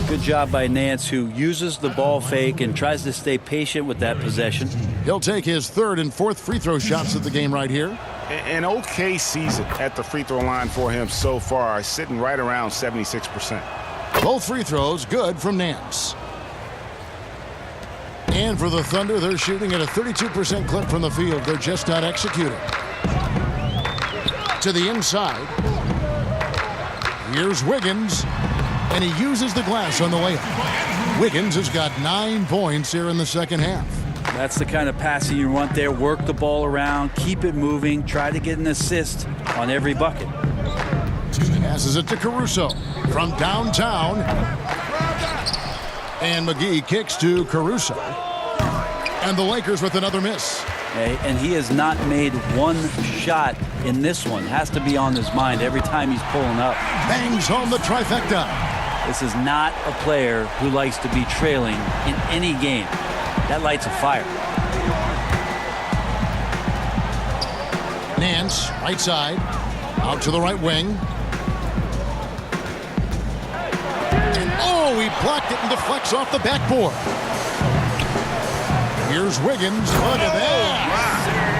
Good job by Nance, who uses the ball fake and tries to stay patient with that possession. He'll take his 3rd and 4th free throw shots of the game right here. An okay season at the free throw line for him so far, sitting right around 76%. Both free throws good from Nance. And for the Thunder, they're shooting at a 32% clip from the field. They're just not executing. To the inside. Here's Wiggins. And he uses the glass on the layup. Wiggins has got 9 points here in the second half. That's the kind of passing you want there. Work the ball around, keep it moving, try to get an assist on every bucket. Passes it to Caruso from downtown. And McGee kicks to Caruso. And the Lakers with another miss. And he has not made one shot in this one. Has to be on his mind every time he's pulling up. Bangs home the trifecta. This is not a player who likes to be trailing in any game. That lights a fire. Nance, right side. Out to the right wing. And oh, he blocked it and deflects off the backboard. Here's Wiggins. Look at that.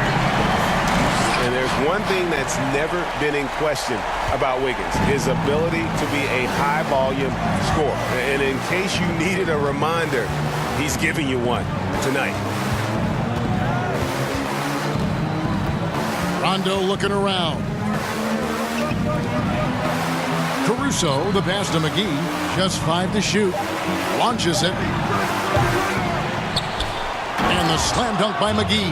And there's one thing that's never been in question about Wiggins, his ability to be a high-volume scorer. And in case you needed a reminder, he's giving you one tonight. Rondo looking around. Caruso, the pass to McGee. Just 5 to shoot. Launches it. And the slam dunk by McGee.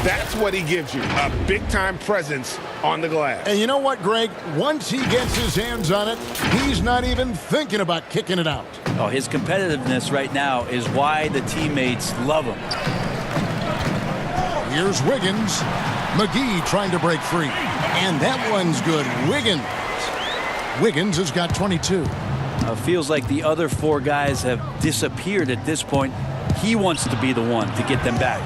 That's what he gives you, a big-time presence on the glass. And you know what, Greg? Once he gets his hands on it, he's not even thinking about kicking it out. Oh, his competitiveness right now is why the teammates love him. Here's Wiggins. McGee trying to break free. And that one's good. Wiggins has got 22. Feels like the other 4 guys have disappeared at this point. He wants to be the one to get them back.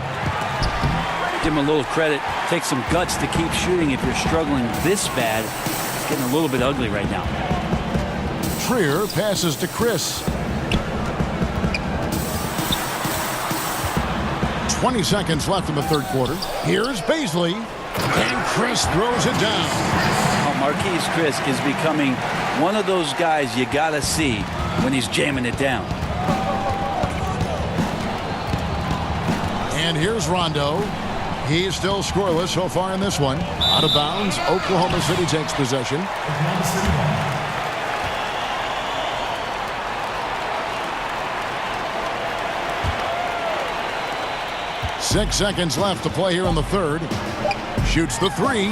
Give him a little credit. Take some guts to keep shooting if you're struggling this bad. It's getting a little bit ugly right now. Trier passes to Chris. 20 seconds left in the third quarter. Here's Baisley. And Chris throws it down. Oh, Marquise Chris is becoming one of those guys you got to see when he's jamming it down. And here's Rondo. He's still scoreless so far in this one. Out of bounds, Oklahoma City takes possession. 6 seconds left to play here in the third. Shoots the three.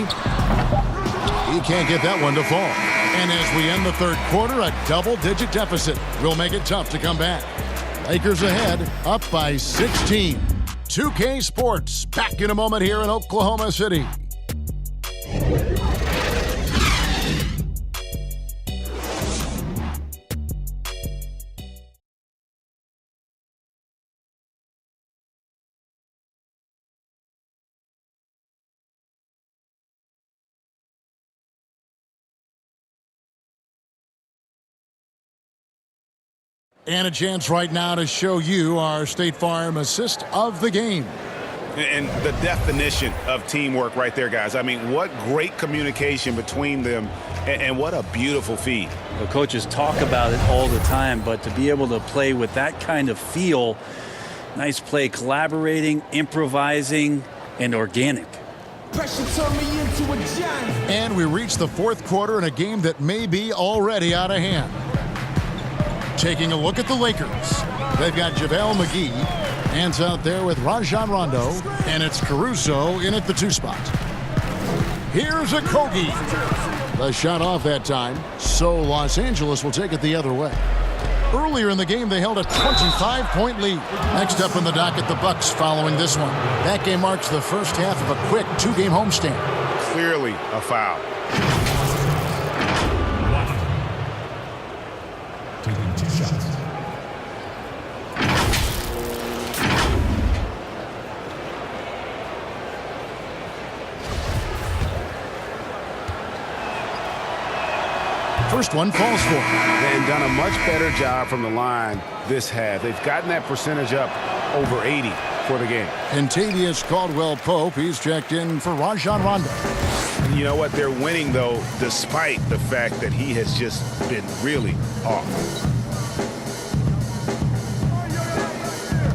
He can't get that one to fall. And as we end the third quarter, a double-digit deficit will make it tough to come back. Lakers ahead, up by 16. 2K Sports, back in a moment here in Oklahoma City. And a chance right now to show you our State Farm assist of the game. And the definition of teamwork right there, guys. I mean, what great communication between them, and what a beautiful feed. The coaches talk about it all the time, but to be able to play with that kind of feel, nice play, collaborating, improvising, and organic. And we reach the fourth quarter in a game that may be already out of hand. Taking a look at the Lakers. They've got JaVale McGee. Hands out there with Rajon Rondo. And it's Caruso in at the 2 spot. Here's a Kogi. The shot off that time. So Los Angeles will take it the other way. Earlier in the game, they held a 25-point lead. Next up in the docket, the Bucks following this one. That game marks the first half of a quick 2-game homestand. Clearly a foul. Taking 2 shots. First one falls for. And done a much better job from the line this half. They've gotten that percentage up over 80 for the game. Kentavious Caldwell-Pope, he's checked in for Rajon Rondo. And you know what? They're winning, though, despite the fact that he has just been really off.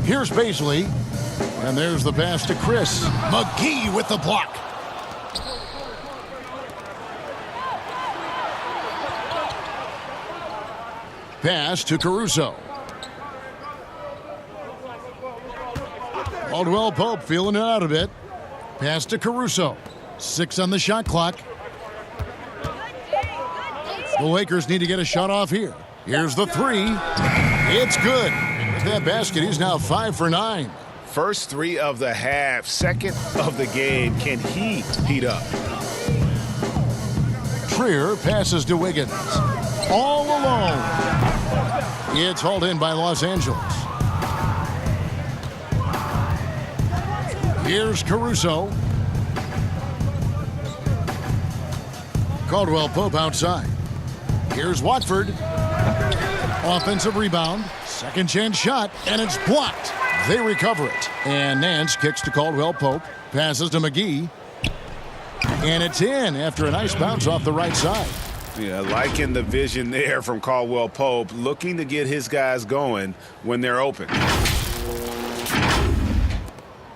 Here's Baisley. And there's the pass to Chris. McGee with the block. Pass to Caruso. Caldwell-Pope feeling it out a bit. Pass to Caruso. 6 on the shot clock. The Lakers need to get a shot off here. Here's the 3. It's good. With that basket, he's now 5 for 9. First 3 of the half, second of the game. Can he heat up? Trier passes to Wiggins. All alone. It's hauled in by Los Angeles. Here's Caruso. Caldwell-Pope outside. Here's Watford. Offensive rebound. Second chance shot, and it's blocked. They recover it. And Nance kicks to Caldwell-Pope. Passes to McGee. And it's in after a nice bounce off the right side. Yeah, liking the vision there from Caldwell-Pope, looking to get his guys going when they're open.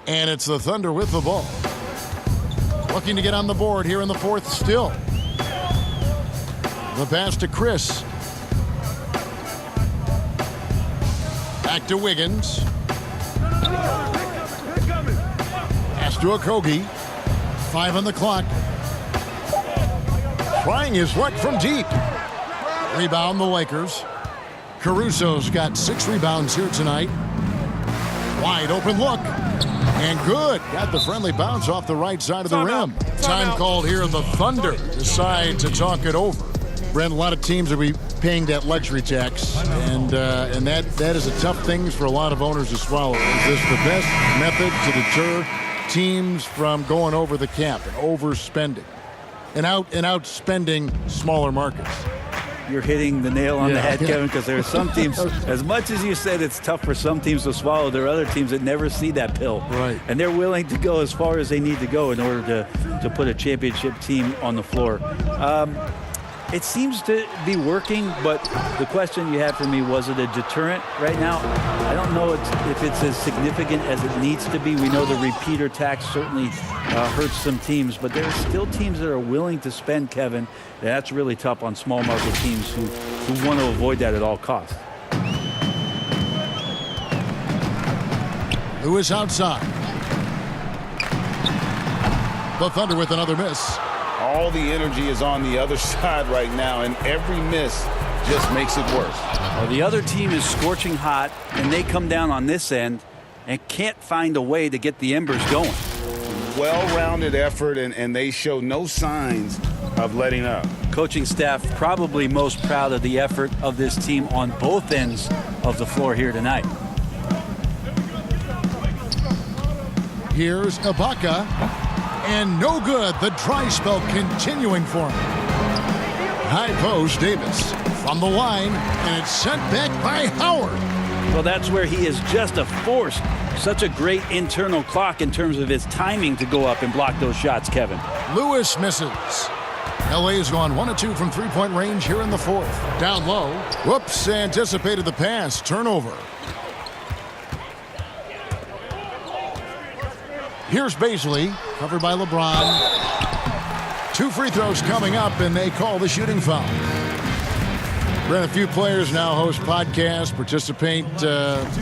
And it's the Thunder with the ball. Looking to get on the board here in the fourth still. The pass to Chris. Back to Wiggins. Pass to Okogie. 5 on the clock. Trying his luck from deep. Rebound the Lakers. Caruso's got 6 rebounds here tonight. Wide open look. And good. Got the friendly bounce off the right side of the rim. Time called here. The Thunder decide to talk it over. Brent, a lot of teams will be paying that luxury tax. And that is a tough thing for a lot of owners to swallow. Is this the best method to deter teams from going over the cap and overspending? And outspending smaller markets. You're hitting the nail on the head, Kevin, because there are some teams, as much as you said it's tough for some teams to swallow, there are other teams that never see that pill. Right. And they're willing to go as far as they need to go in order to put a championship team on the floor. It seems to be working, but the question you had for me, was it a deterrent right now? I don't know if it's as significant as it needs to be. We know the repeater tax certainly hurts some teams, but there are still teams that are willing to spend, Kevin. That's really tough on small market teams who want to avoid that at all costs. Lewis outside. The Thunder with another miss. All the energy is on the other side right now, and every miss just makes it worse. Well, the other team is scorching hot, and they come down on this end and can't find a way to get the embers going. Well-rounded effort, and they show no signs of letting up. Coaching staff probably most proud of the effort of this team on both ends of the floor here tonight. Here's Ibaka. And no good. The dry spell continuing for him. High post, Davis. from the line, and it's sent back by Howard. Well, that's where he is just a force. Such a great internal clock in terms of his timing to go up and block those shots, Kevin. Lewis misses. L.A. has gone 1 of 2 from three-point range here in the fourth. Down low. Whoops, anticipated the pass. Turnover. Here's Baisley, covered by LeBron. 2 free throws coming up, and they call the shooting foul. Brent, a few players now host podcasts, participate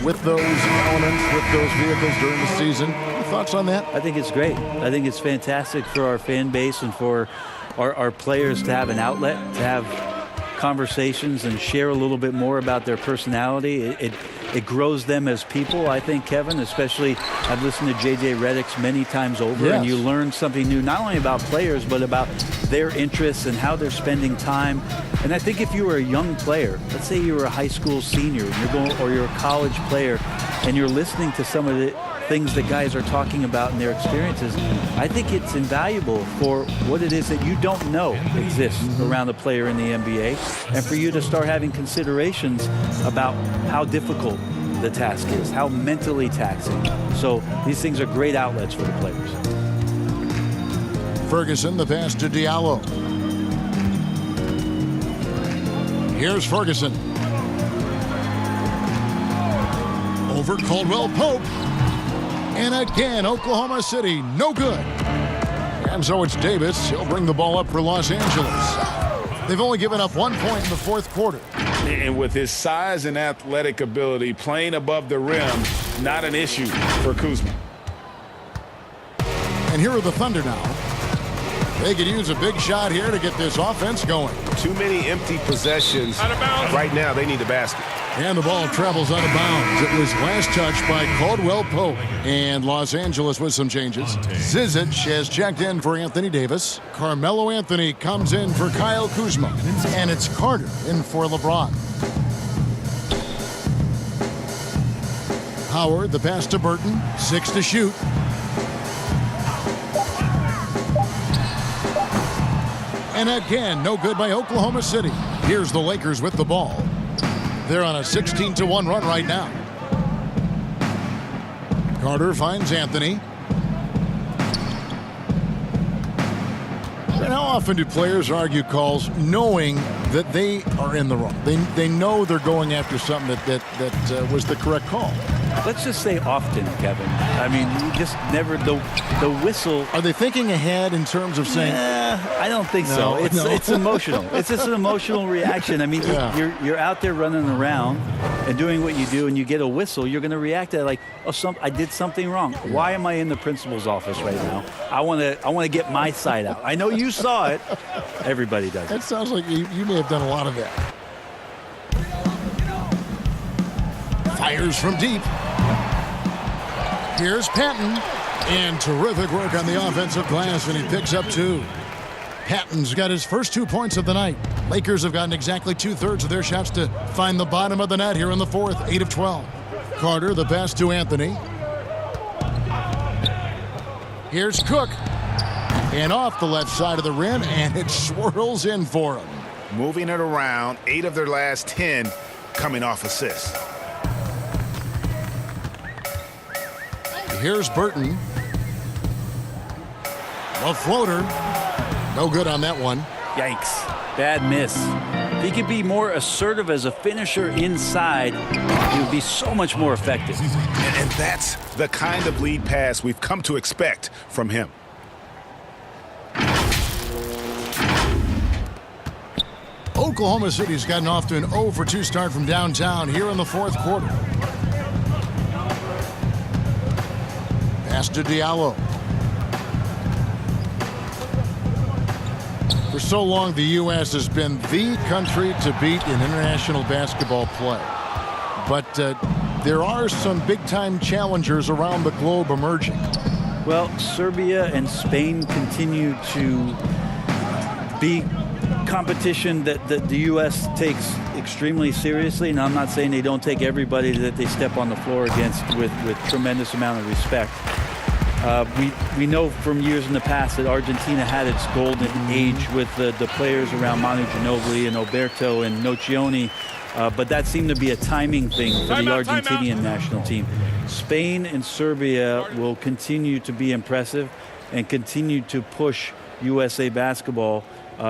with those elements, with those vehicles during the season. Any thoughts on that? I think it's great. I think it's fantastic for our fan base and for our players to have an outlet, to have conversations and share a little bit more about their personality. It grows them as people, I think, Kevin, especially I've listened to J.J. Redick's many times over, yes. And you learn something new, not only about players, but about their interests and how they're spending time. And I think if you were a young player, let's say you were a high school senior, or you're a college player, and you're listening to some of the things that guys are talking about in their experiences, I think it's invaluable for what it is that you don't know exists around a player in the NBA, and for you to start having considerations about how difficult the task is, how mentally taxing. So these things are great outlets for the players. Ferguson, the pass to Diallo. Here's Ferguson. Over Caldwell Pope. And again, Oklahoma City, no good. And so it's Davis. He'll bring the ball up for Los Angeles. They've only given up 1 point in the fourth quarter. And with his size and athletic ability, playing above the rim, not an issue for Kuzma. And here are the Thunder now. They could use a big shot here to get this offense going. Too many empty possessions. Out of bounds. Right now, they need the basket. And the ball travels out of bounds. It was last touched by Caldwell Pope. And Los Angeles with some changes. Zizic has checked in for Anthony Davis. Carmelo Anthony comes in for Kyle Kuzma. And it's Carter in for LeBron. Howard, the pass to Burton. 6 to shoot. And again, no good by Oklahoma City. Here's the Lakers with the ball. They're on a 16-1 run right now. Carter finds Anthony. And how often do players argue calls knowing that they are in the wrong? They know they're going after something that was the correct call. Let's just say often, Kevin. I mean, you just never, the whistle. Are they thinking ahead in terms of saying? I don't think so. It's emotional. It's just an emotional reaction. I mean, you're out there running around and doing what you do, and you get a whistle, you're going to react to it like, oh, I did something wrong. Why am I in the principal's office right now? I want to get my side out. I know you saw it. Everybody does. That sounds like you may have done a lot of that. Fires from deep. Here's Patton. And terrific work on the offensive glass, and he picks up 2. Patton's got his first 2 points of the night. Lakers have gotten exactly 2/3 of their shots to find the bottom of the net here in the fourth, 8 of 12. Carter, the pass to Anthony. Here's Cook. And off the left side of the rim, and it swirls in for him. Moving it around, 8 of their last 10 coming off assists. Here's Burton. A floater. No good on that one. Yikes. Bad miss. If he could be more assertive as a finisher inside, he would be so much more effective. And that's the kind of lead pass we've come to expect from him. Oklahoma City's gotten off to an 0-for-2 start from downtown here in the fourth quarter. Pass to Diallo. For so long, the U.S. has been the country to beat in international basketball play. But there are some big-time challengers around the globe emerging. Well, Serbia and Spain continue to be competition that the U.S. takes extremely seriously. And I'm not saying they don't take everybody that they step on the floor against with tremendous amount of respect. We know from years in the past that Argentina had its golden age with the players around Manu Ginobili and Oberto and Nocioni, but that seemed to be a timing thing for the Argentinian national team. Spain and Serbia will continue to be impressive and continue to push USA basketball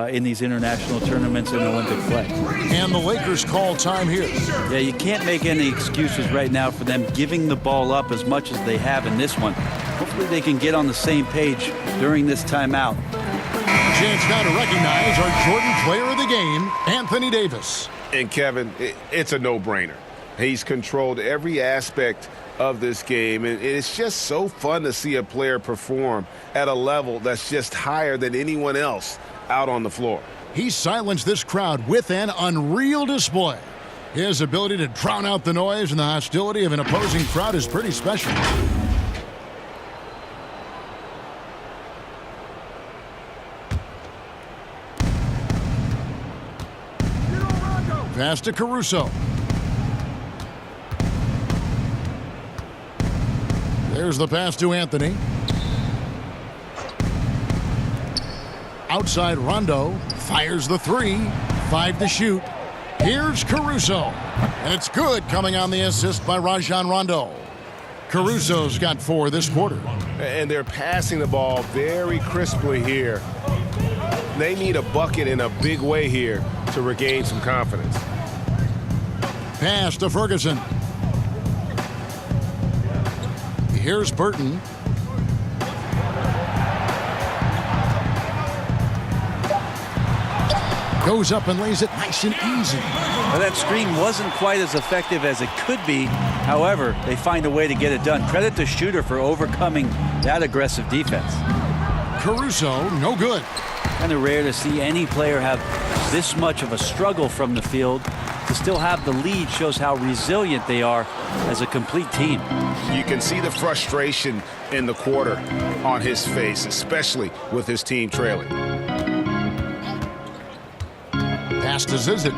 in these international tournaments and Olympic play. And the Lakers call time here. Yeah, you can't make any excuses right now for them giving the ball up as much as they have in this one. Hopefully they can get on the same page during this timeout. Chance now to recognize our Jordan player of the game, Anthony Davis. And Kevin, it's a no-brainer. He's controlled every aspect of this game, and it's just so fun to see a player perform at a level that's just higher than anyone else out on the floor. He silenced this crowd with an unreal display. His ability to drown out the noise and the hostility of an opposing crowd is pretty special. Pass to Caruso. There's the pass to Anthony. Outside Rondo. Fires the three. 5 to shoot. Here's Caruso. And it's good, coming on the assist by Rajon Rondo. Caruso's got 4 this quarter. And they're passing the ball very crisply here. They need a bucket in a big way here to regain some confidence. Pass to Ferguson. Here's Burton. Goes up and lays it nice and easy. Well, that screen wasn't quite as effective as it could be. However, they find a way to get it done. Credit the shooter for overcoming that aggressive defense. Caruso, no good. Kind of rare to see any player have this much of a struggle from the field. To still have the lead shows how resilient they are as a complete team. You can see the frustration in the quarter on his face, especially with his team trailing. Pass to Zizic.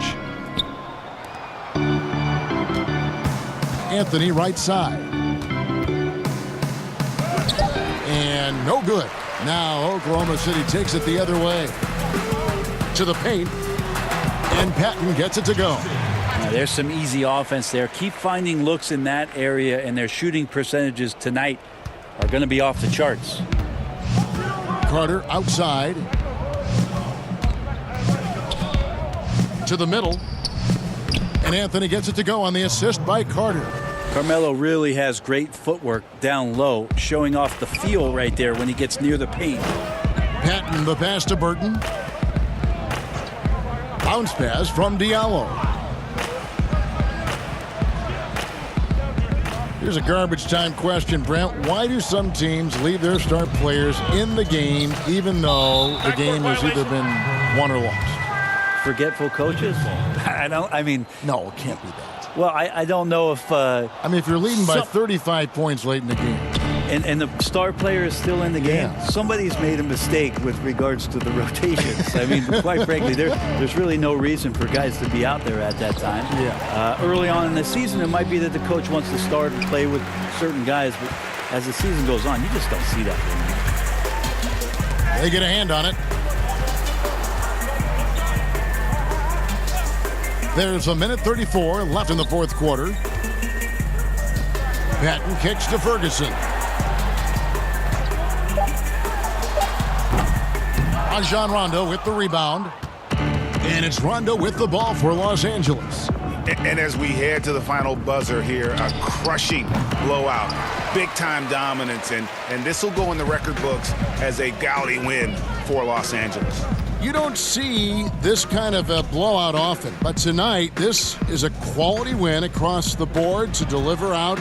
Anthony right side. And no good. Now Oklahoma City takes it the other way. To the paint. And Patton gets it to go. Now, there's some easy offense there. Keep finding looks in that area, and their shooting percentages tonight are going to be off the charts. Carter outside. To the middle. And Anthony gets it to go on the assist by Carter. Carmelo really has great footwork down low, showing off the feel right there when he gets near the paint. Patton, the pass to Burton. Bounce pass from Diallo. Here's a garbage time question, Brent. Why do some teams leave their star players in the game even though the game has either been won or lost? Forgetful coaches? No, it can't be that. Well, I don't know if... if you're leading by 35 points late in the game. And the star player is still in the game. Somebody's made a mistake with regards to the rotations. Quite frankly, there's really no reason for guys to be out there at that time. Early on in the season, it might be that the coach wants to start and play with certain guys, but as the season goes on, you just don't see that. They get a hand on it. There's a minute 34 left in the fourth quarter. Patton kicks to Ferguson. Rajon Rondo with the rebound. And it's Rondo with the ball for Los Angeles. And as we head to the final buzzer here, a crushing blowout. Big-time dominance, and this will go in the record books as a gaudy win for Los Angeles. You don't see this kind of a blowout often, but tonight this is a quality win across the board to deliver out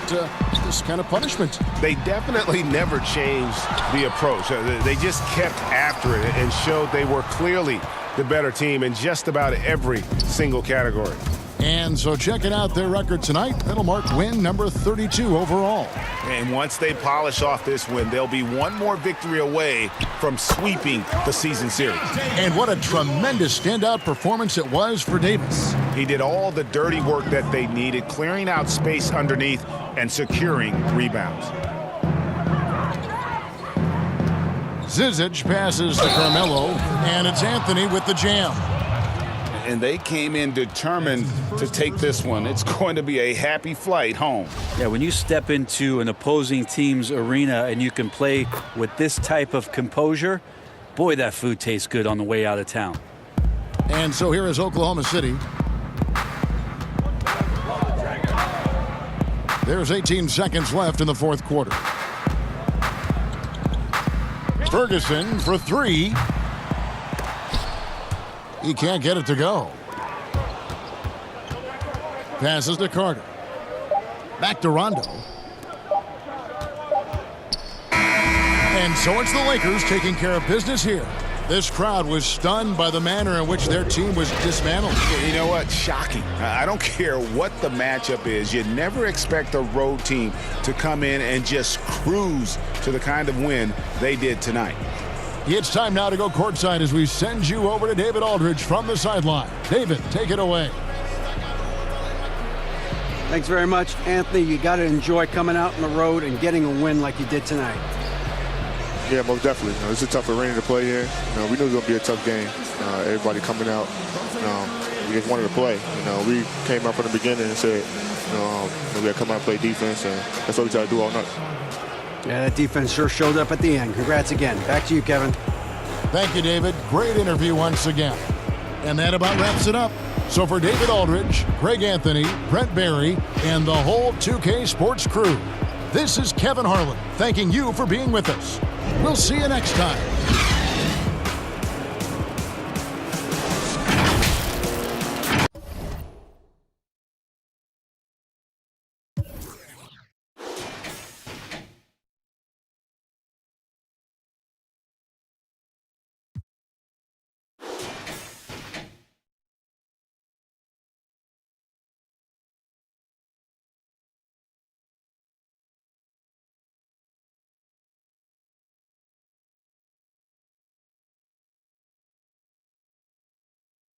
this kind of punishment. They definitely never changed the approach. They just kept after it and showed they were clearly the better team in just about every single category. And so checking out their record tonight, that'll mark win number 32 overall. And once they polish off this win, they'll be one more victory away from sweeping the season series. And what a tremendous standout performance it was for Davis. He did all the dirty work that they needed, clearing out space underneath and securing rebounds. Zizic passes to Carmelo, and it's Anthony with the jam. And they came in determined to take this one. It's going to be a happy flight home. Yeah, when you step into an opposing team's arena and you can play with this type of composure, boy, that food tastes good on the way out of town. And so here is Oklahoma City. There's 18 seconds left in the fourth quarter. Ferguson for three. He can't get it to go. Passes to Carter. Back to Rondo. And so it's the Lakers taking care of business here. This crowd was stunned by the manner in which their team was dismantled. You know what? Shocking. I don't care what the matchup is. You never expect a road team to come in and just cruise to the kind of win they did tonight. It's time now to go courtside as we send you over to David Aldridge from the sideline. David, take it away. Thanks very much, Anthony. You got to enjoy coming out on the road and getting a win like you did tonight. Yeah, most definitely. It's a tough arena to play here. We knew it was going to be a tough game. Everybody coming out, we just wanted to play. We came out from the beginning and said, we got to come out and play defense, and that's what we try to do all night. Yeah, that defense sure showed up at the end. Congrats again. Back to you, Kevin. Thank you, David. Great interview once again. And that about wraps it up. So for David Aldridge, Greg Anthony, Brent Barry, and the whole 2K Sports crew, this is Kevin Harlan thanking you for being with us. We'll see you next time.